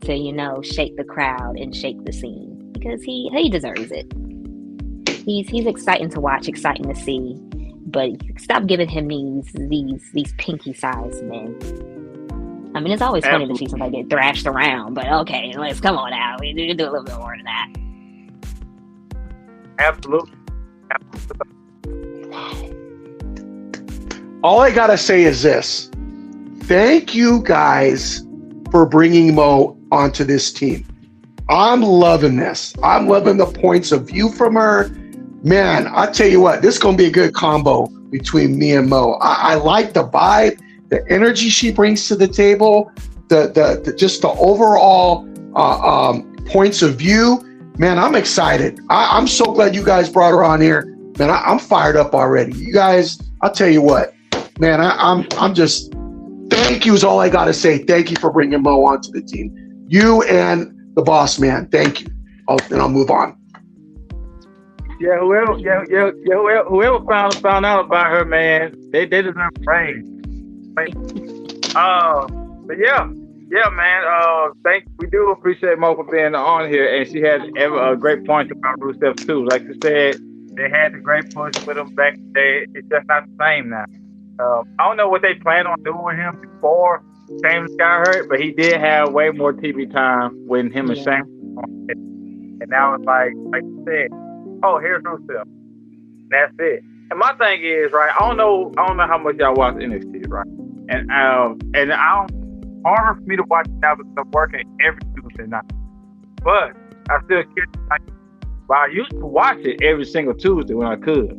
[SPEAKER 3] to, shake the crowd and shake the scene, because he deserves it. He's exciting to watch, exciting to see. But stop giving him these pinky-sized men. I mean, it's always funny to see somebody get thrashed around, but okay, let's come on now. We need to do a little bit more than that.
[SPEAKER 2] Absolutely.
[SPEAKER 5] All I gotta say is this: thank you guys for bringing Mo onto this team. I'm loving this. I'm loving the points of view from her. Man, I tell you what, this is going to be a good combo between me and Mo. I like the vibe, the energy she brings to the table, the just the overall points of view. Man, I'm excited. I'm so glad you guys brought her on here. Man, I'm fired up already. You guys, I'll tell you what, man, I'm just, thank you is all I got to say. Thank you for bringing Mo onto the team. You and the boss man, thank you. Then I'll move on.
[SPEAKER 2] Yeah, whoever found out about her, man, they deserve praise. But yeah, man. We do appreciate Mo for being on here, and she had a great point about Rusev too. Like you said, they had the great push with him back in the day. It's just not the same now. I don't know what they planned on doing with him before Sheamus got hurt, but he did have way more TV time when him and Sheamus were on it. And now it's like you said, oh, here's Rusev. That's it. And my thing is, right, I don't know how much y'all watch NXT, right? And harder for me to watch now because I'm working every Tuesday night. But I still but I used to watch it every single Tuesday when I could.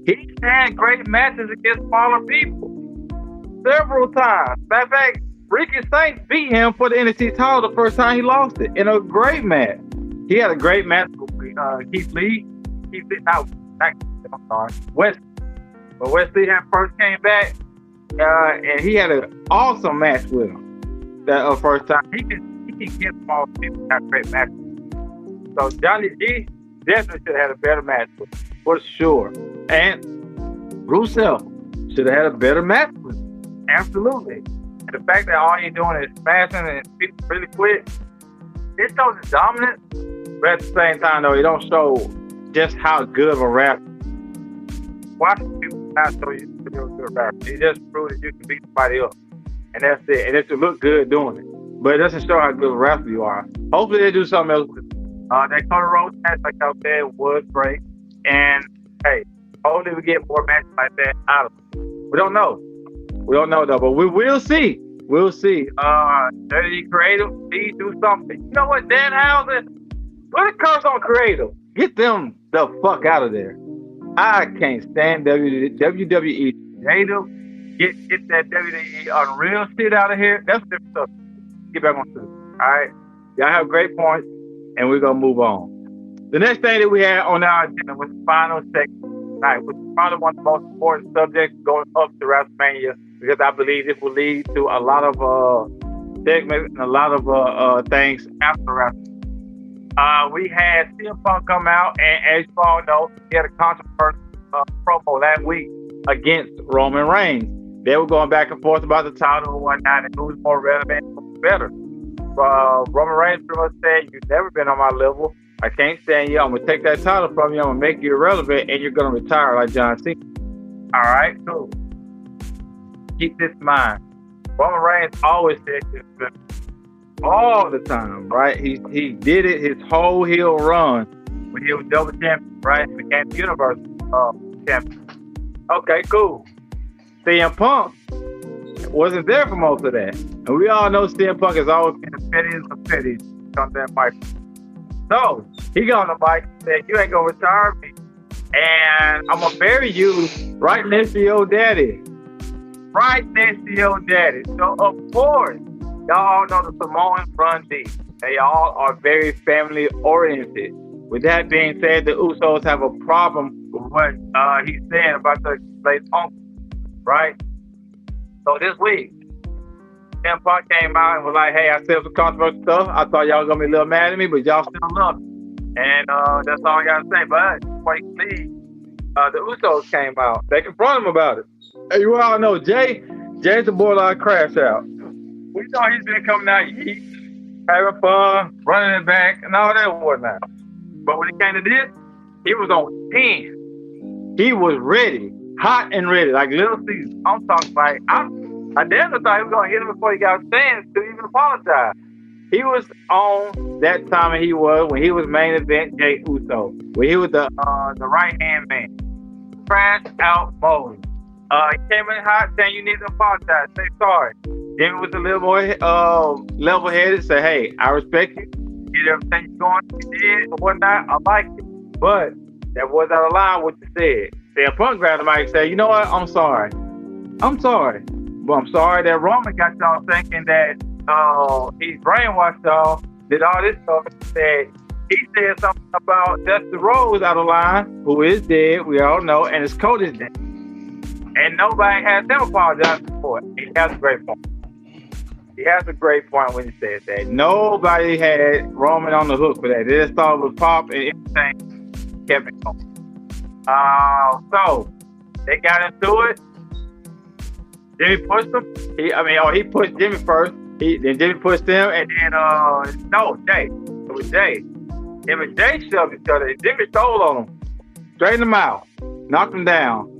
[SPEAKER 2] He had great matches against smaller people several times. Matter of fact, Ricky Saints beat him for the NXT title the first time he lost it in a great match. He had a great match with Keith Lee. Wesley. But Wesley had first came back, and he had an awesome match with him that first time. He can get small people have great matches. So Johnny G definitely should have had a better match with him, for sure. And Rusev should have had a better match with him. Absolutely. And the fact that all you're doing is smashing and people really quick, it shows his dominance. But at the same time, though, it don't show just how good of a rapper. Watching people not show you to be a good rapper. It just proves that you can beat somebody up. And that's it. And it should look good doing it. But it doesn't show how good of a rapper you are. Hopefully they do something else with it. That Cody Rhodes match, like I said, was great. And, hey, hopefully we get more matches like that out of it. We don't know. We don't know, though. But we will see. We'll see. WWE Creative, please do something. You know what, Danhausen? Put a curse on Creative. Get them the fuck out of there. I can't stand WWE Creative. Get that WWE Unreal shit out of here. That's different stuff. Get back on to it. All right? Y'all have great points, and we're going to move on. The next thing that we had on our agenda was the final segment tonight, which is probably one of the most important subjects going up to WrestleMania, because I believe this will lead to a lot of segments and a lot of things after WrestleMania. We had CM Punk come out, and as you all know, he had a controversial promo last week against Roman Reigns. They were going back and forth about the title and whatnot, and who was more relevant, who was better. Roman Reigns pretty much said, "You've never been on my level," I can't stand you. I'm gonna take that title from you. I'm gonna make you irrelevant, and you're gonna retire like John Cena. All right, cool. Keep this in mind. Roman Reigns always said this all the time, right? He did it his whole heel run when he was double champion, right? He became Universal champion. Okay, cool. CM Punk wasn't there for most of that. And we all know CM Punk has always been the pettiest of petties on that mic. So he got on the mic and said, you ain't gonna retire me. And I'm gonna bury you right next to your daddy. Right next to your daddy. So of course, y'all know the Samoans run deep. They all are very family oriented. With that being said, the Usos have a problem with what he's saying about the late uncle, right? So this week, CM Punk came out and was like, hey, I said some controversial stuff. I thought y'all was going to be a little mad at me, but y'all still love me. And that's all I got to say. But before you leave, the Usos came out. They confronted him about it. And you all know Jay's a borderline crash out. We know he's been coming out, having fun, running it back, and all that whatnot. But when it came to this, he was on 10. He was ready, hot and ready, like Little Caesar. I'm talking like, I damn thought he was going to hit him before he got stands to even apologize. He was on that time, and he was when he was main event Jey Uso, when he was the right hand man. Crash out mode. He came in hot saying you need to apologize, say sorry. Jimmy was a little more level headed, say, hey, I respect you. You did everything you're going to did or whatnot. I like it. But that was out of line what you said. CM Punk grabbed the mic and said, you know what? I'm sorry. I'm sorry. But I'm sorry that Roman got y'all thinking that he's brainwashed y'all, did all this stuff. He said something about Dusty Rhodes out of line, who is dead, we all know, and his coach is dead. And nobody has him apologize for it. He has a great point. He has a great point when he said that. Nobody had Roman on the hook for that. They just thought it was pop and everything kept it going. So they got into it. Jimmy pushed him. He pushed Jimmy first. Then Jimmy pushed him, and then Jay. It was Jay. Him and Jay shoved each other. Jimmy stole on him, straightened him out, knocked him down.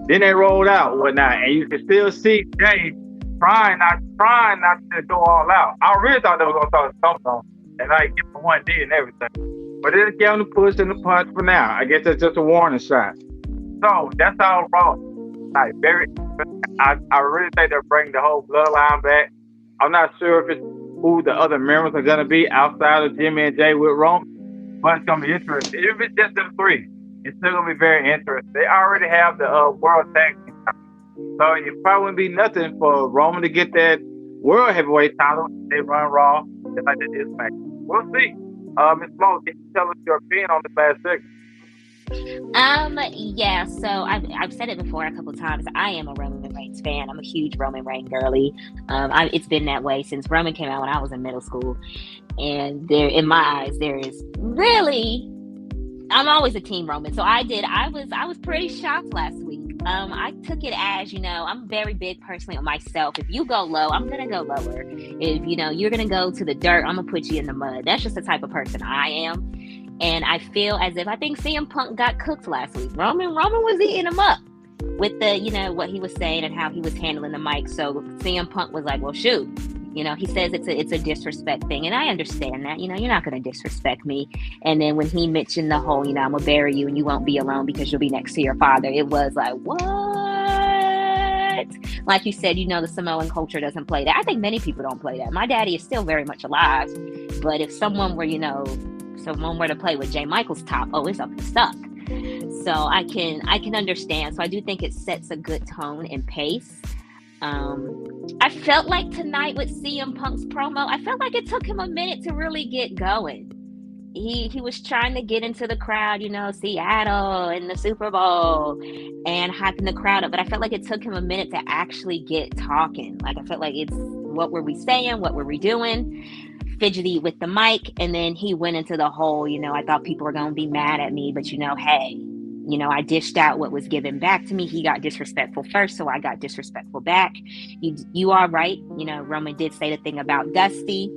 [SPEAKER 2] Then they rolled out and whatnot, and you can still see Jay trying not to go all out. I really thought they were gonna start something on and like give him 1D and everything. But they just gave him the push and the punch for now. I guess that's just a warning shot. So that's how Raw. Like I really think they're bringing the whole bloodline back. I'm not sure if it's who the other members are gonna be outside of Jimmy and Jay with Roman, but it's gonna be interesting. If it's just them three, it's still gonna be very interesting. They already have the World Tag Team title, so it probably wouldn't be nothing for Roman to get that World Heavyweight title. They run Raw just like they did SmackDown. We'll see. Ms. Mo, can you tell us your opinion on the last segment?
[SPEAKER 3] Yeah, so I've said it before a couple times. I am a Roman Reigns fan. I'm a huge Roman Reigns girly. It's been that way since Roman came out when I was in middle school. And there, in my eyes, there is really, I'm always a team Roman. So I was pretty shocked last week. I took it as, I'm very big personally on myself. If you go low, I'm going to go lower. If, you're going to go to the dirt, I'm going to put you in the mud. That's just the type of person I am. And I feel as if I think CM Punk got cooked last week. Roman was eating him up with the, what he was saying and how he was handling the mic. So CM Punk was like, well, shoot, he says it's a disrespect thing. And I understand that, you're not going to disrespect me. And then when he mentioned the whole, I'm going to bury you and you won't be alone because you'll be next to your father. It was like, what? Like you said, the Samoan culture doesn't play that. I think many people don't play that. My daddy is still very much alive. But if someone were, someone were to play with Jay Michaels top, it's up and stuck. So I can understand. So I do think it sets a good tone and pace. I felt like tonight with CM Punk's promo, I felt like it took him a minute to really get going. He was trying to get into the crowd, Seattle and the Super Bowl and hyping the crowd up. But I felt like it took him a minute to actually get talking. Like I felt like it's what were we saying? What were we doing? Fidgety with the mic, and then he went into the whole, I thought people were going to be mad at me, but hey, I dished out what was given back to me. He got disrespectful first, so I got disrespectful back. You are right. Roman did say the thing about Dusty,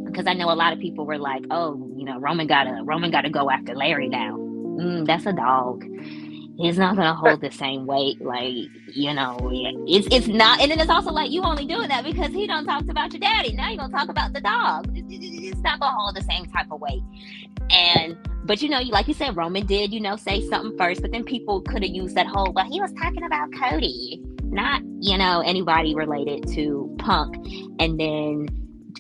[SPEAKER 3] because I know a lot of people were like, oh, Roman gotta go after Larry now. That's a dog. He's not gonna hold the same weight, it's not. And then it's also like, you only doing that because he don't talk about your daddy. Now you're gonna talk about the dog. It's not gonna hold the same type of weight. But like you said, Roman did say something first, but then people could have used that whole, well, he was talking about Cody, not anybody related to Punk. And then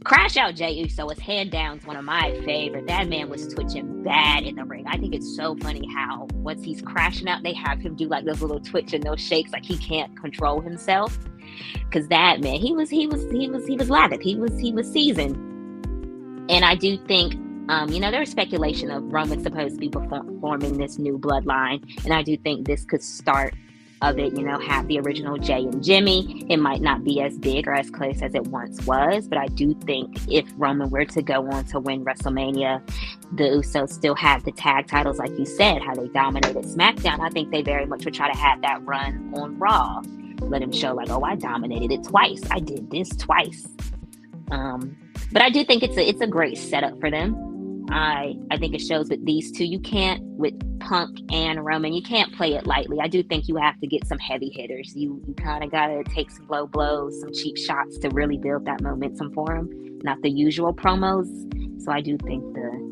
[SPEAKER 3] Crash Out Jey Uso is hand down one of my favorite. That man was twitching bad in the ring. I think it's so funny how once he's crashing out, they have him do like those little twitch and those shakes, like he can't control himself. Because that man, he was lathered. He was seasoned. And I do think, there's speculation of Roman supposed to be forming this new bloodline, and I do think this could start of it, have the original Jay and Jimmy. It might not be as big or as close as it once was, but I do think if Roman were to go on to win WrestleMania, the Usos still have the tag titles, like you said, how they dominated SmackDown. I think they very much would try to have that run on Raw. Let him show like, I dominated it twice. I did this twice. But I do think it's a great setup for them. I think it shows with these two, you can't, with Punk and Roman, you can't play it lightly. I do think you have to get some heavy hitters. You kind of got to take some low blows, some cheap shots to really build that momentum for them, not the usual promos. So I do think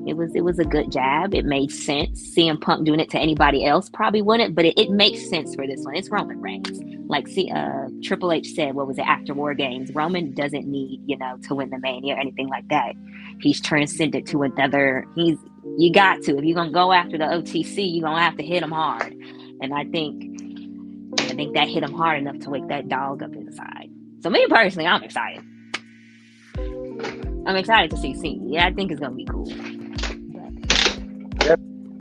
[SPEAKER 3] it was a good jab. It made sense. CM Punk doing it to anybody else probably wouldn't, but it makes sense for this one. It's Roman Reigns. Like Triple H said, what was it, after War Games? Roman doesn't need, to win the Mania or anything like that. He's transcended to another. You got to. If you're gonna go after the OTC, you're gonna have to hit him hard. And I think that hit him hard enough to wake that dog up inside. So me personally, I'm excited. I'm excited to see Cena. Yeah, I think it's gonna be cool.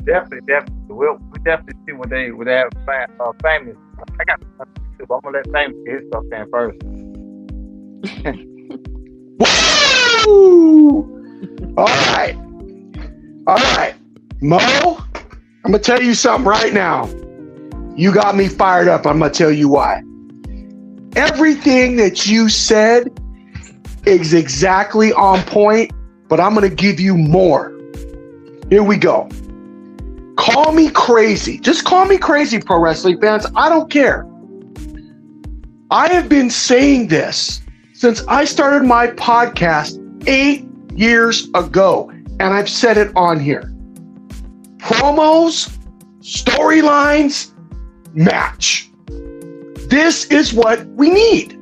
[SPEAKER 2] Definitely. We definitely see when they have famous. I got. I'm gonna let famous get his stuff in first.
[SPEAKER 5] Woo! All right, Mo. I'm gonna tell you something right now. You got me fired up. I'm gonna tell you why. Everything that you said is exactly on point, but I'm going to give you more. Here we go. Call me crazy. Just call me crazy, pro wrestling fans. I don't care. I have been saying this since I started my podcast 8 years ago, and I've said it on here. Promos, storylines, match. This is what we need.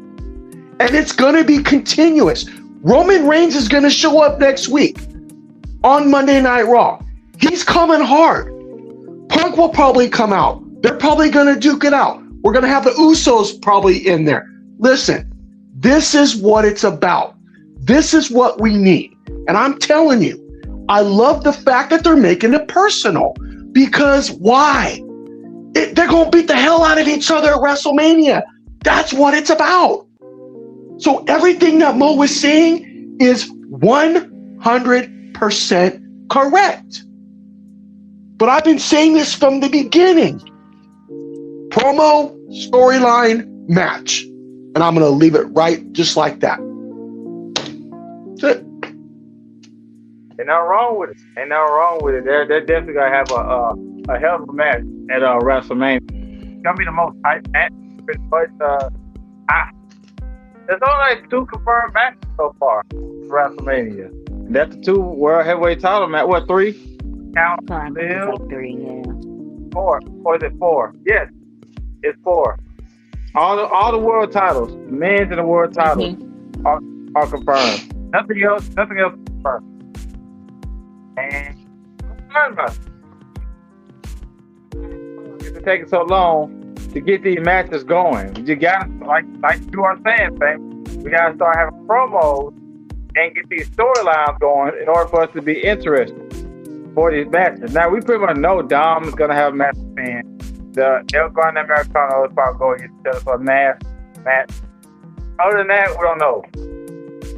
[SPEAKER 5] And it's going to be continuous. Roman Reigns is going to show up next week on Monday Night Raw. He's coming hard. Punk will probably come out. They're probably going to duke it out. We're going to have the Usos probably in there. Listen, this is what it's about. This is what we need. And I'm telling you, I love the fact that they're making it personal. Because why? They're going to beat the hell out of each other at WrestleMania. That's what it's about. So everything that Mo was saying is 100% correct. But I've been saying this from the beginning. Promo, storyline, match. And I'm going to leave it right just like that. That's it.
[SPEAKER 2] Ain't nothing wrong with it. They're definitely going to have a hell of a match at WrestleMania. It's going to be the most hype match. But there's only like 2 confirmed matches so far for WrestleMania. And that's the 2 World Heavyweight title match. What, 3? Count
[SPEAKER 3] Like 3, yeah.
[SPEAKER 2] 4. Or is it 4? Yes, it's 4. All the world titles, men's and the world titles, are confirmed. Nothing else is confirmed. And I'm concerned about it. It's taking so long to get these matches going. You gotta, like you are saying, fam, we gotta start having promos and get these storylines going in order for us to be interested for these matches. Now we pretty much know Dom is gonna have a match with Finn. The El Grande Americano is probably going to get together for a match. Other than that, we don't know.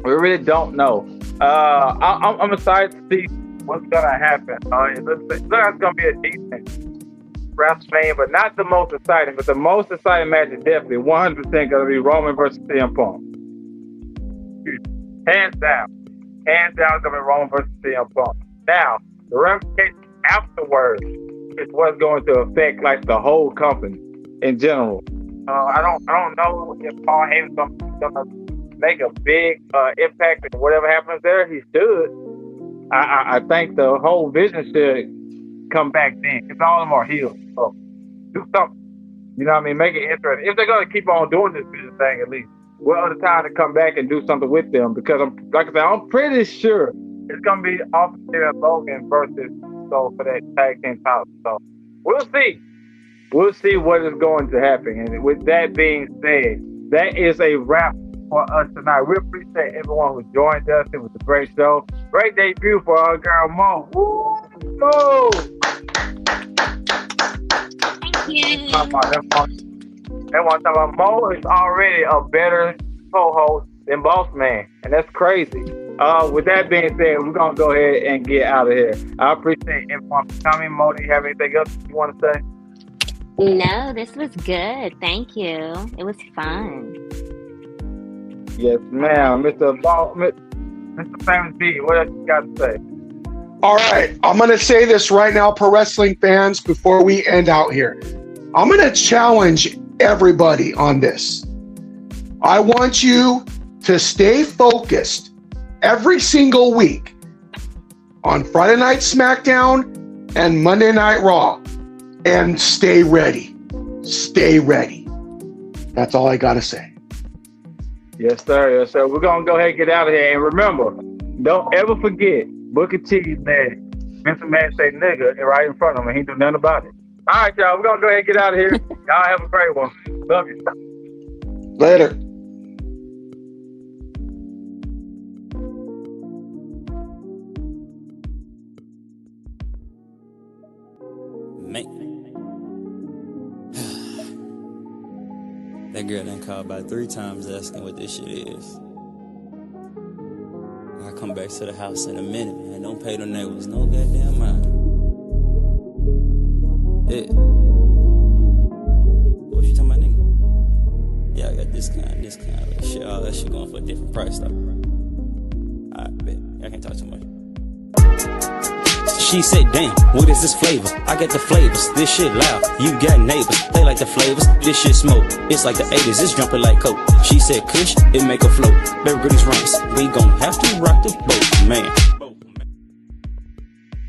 [SPEAKER 2] We really don't know. I'm excited to see what's gonna happen. It looks like it's gonna be a decent WrestleMania, but not the most exciting. But the most exciting match is definitely 100% gonna be Roman versus CM Punk. Hands down, it's gonna be Roman versus CM Punk. Now, the ramifications afterwards is what's going to affect like the whole company in general. I don't know if Paul Heyman's gonna make a big impact in whatever happens there. He should. I think the whole vision should come back then. It's all of them are healed. So do something. You know what I mean? Make it interesting. If they're gonna keep on doing this vision thing, at least, what other time to come back and do something with them? Because I'm pretty sure it's gonna be Austin and Logan versus so for that tag team title. So we'll see. We'll see what is going to happen. And with that being said, that is a wrap for us tonight. We appreciate everyone who joined us. It was a great show. Great debut for our girl Mo. Woo! Mo!
[SPEAKER 3] Thank you.
[SPEAKER 2] That one time about Mo is already a better co-host than Boss Man. And that's crazy. With that being said, we're going to go ahead and get out of here. I appreciate everyone for coming. Mo, do you have anything else you want to say?
[SPEAKER 3] No, this was good. Thank you. It was fun.
[SPEAKER 2] Yes, ma'am. Mr. Famous B, what else you got to say?
[SPEAKER 5] All right, I'm going to say this right now, pro wrestling fans, before we end out here. I'm going to challenge everybody on this. I want you to stay focused every single week on Friday Night SmackDown and Monday Night Raw. And stay ready. Stay ready. That's all I got to say.
[SPEAKER 2] Yes, sir. Yes, sir. We're going to go ahead and get out of here. And remember, don't ever forget, Booker T said, Vince McMahon say nigga right in front of him. He do nothing about it. All right, y'all. We're going to go ahead and get out of here. Y'all have a great one. Love you.
[SPEAKER 5] Later.
[SPEAKER 1] Man. That girl done called about 3 times asking what this shit is. I come back to the house in a minute, man. Don't pay them neighbors no goddamn mind. Yeah. What you talking about, nigga? Yeah, I got this kind. Like, shit, all that shit going for a different price, though. Alright, bet. I can't talk too much. She said, damn, what is this flavor? I got the flavors, this shit loud. You got neighbors, they like the flavors. This shit smoke, it's like the 80s, it's jumping like coke. She said, Kush, it make a float. Beverly Hills ranks, we gon' have to rock the boat, man.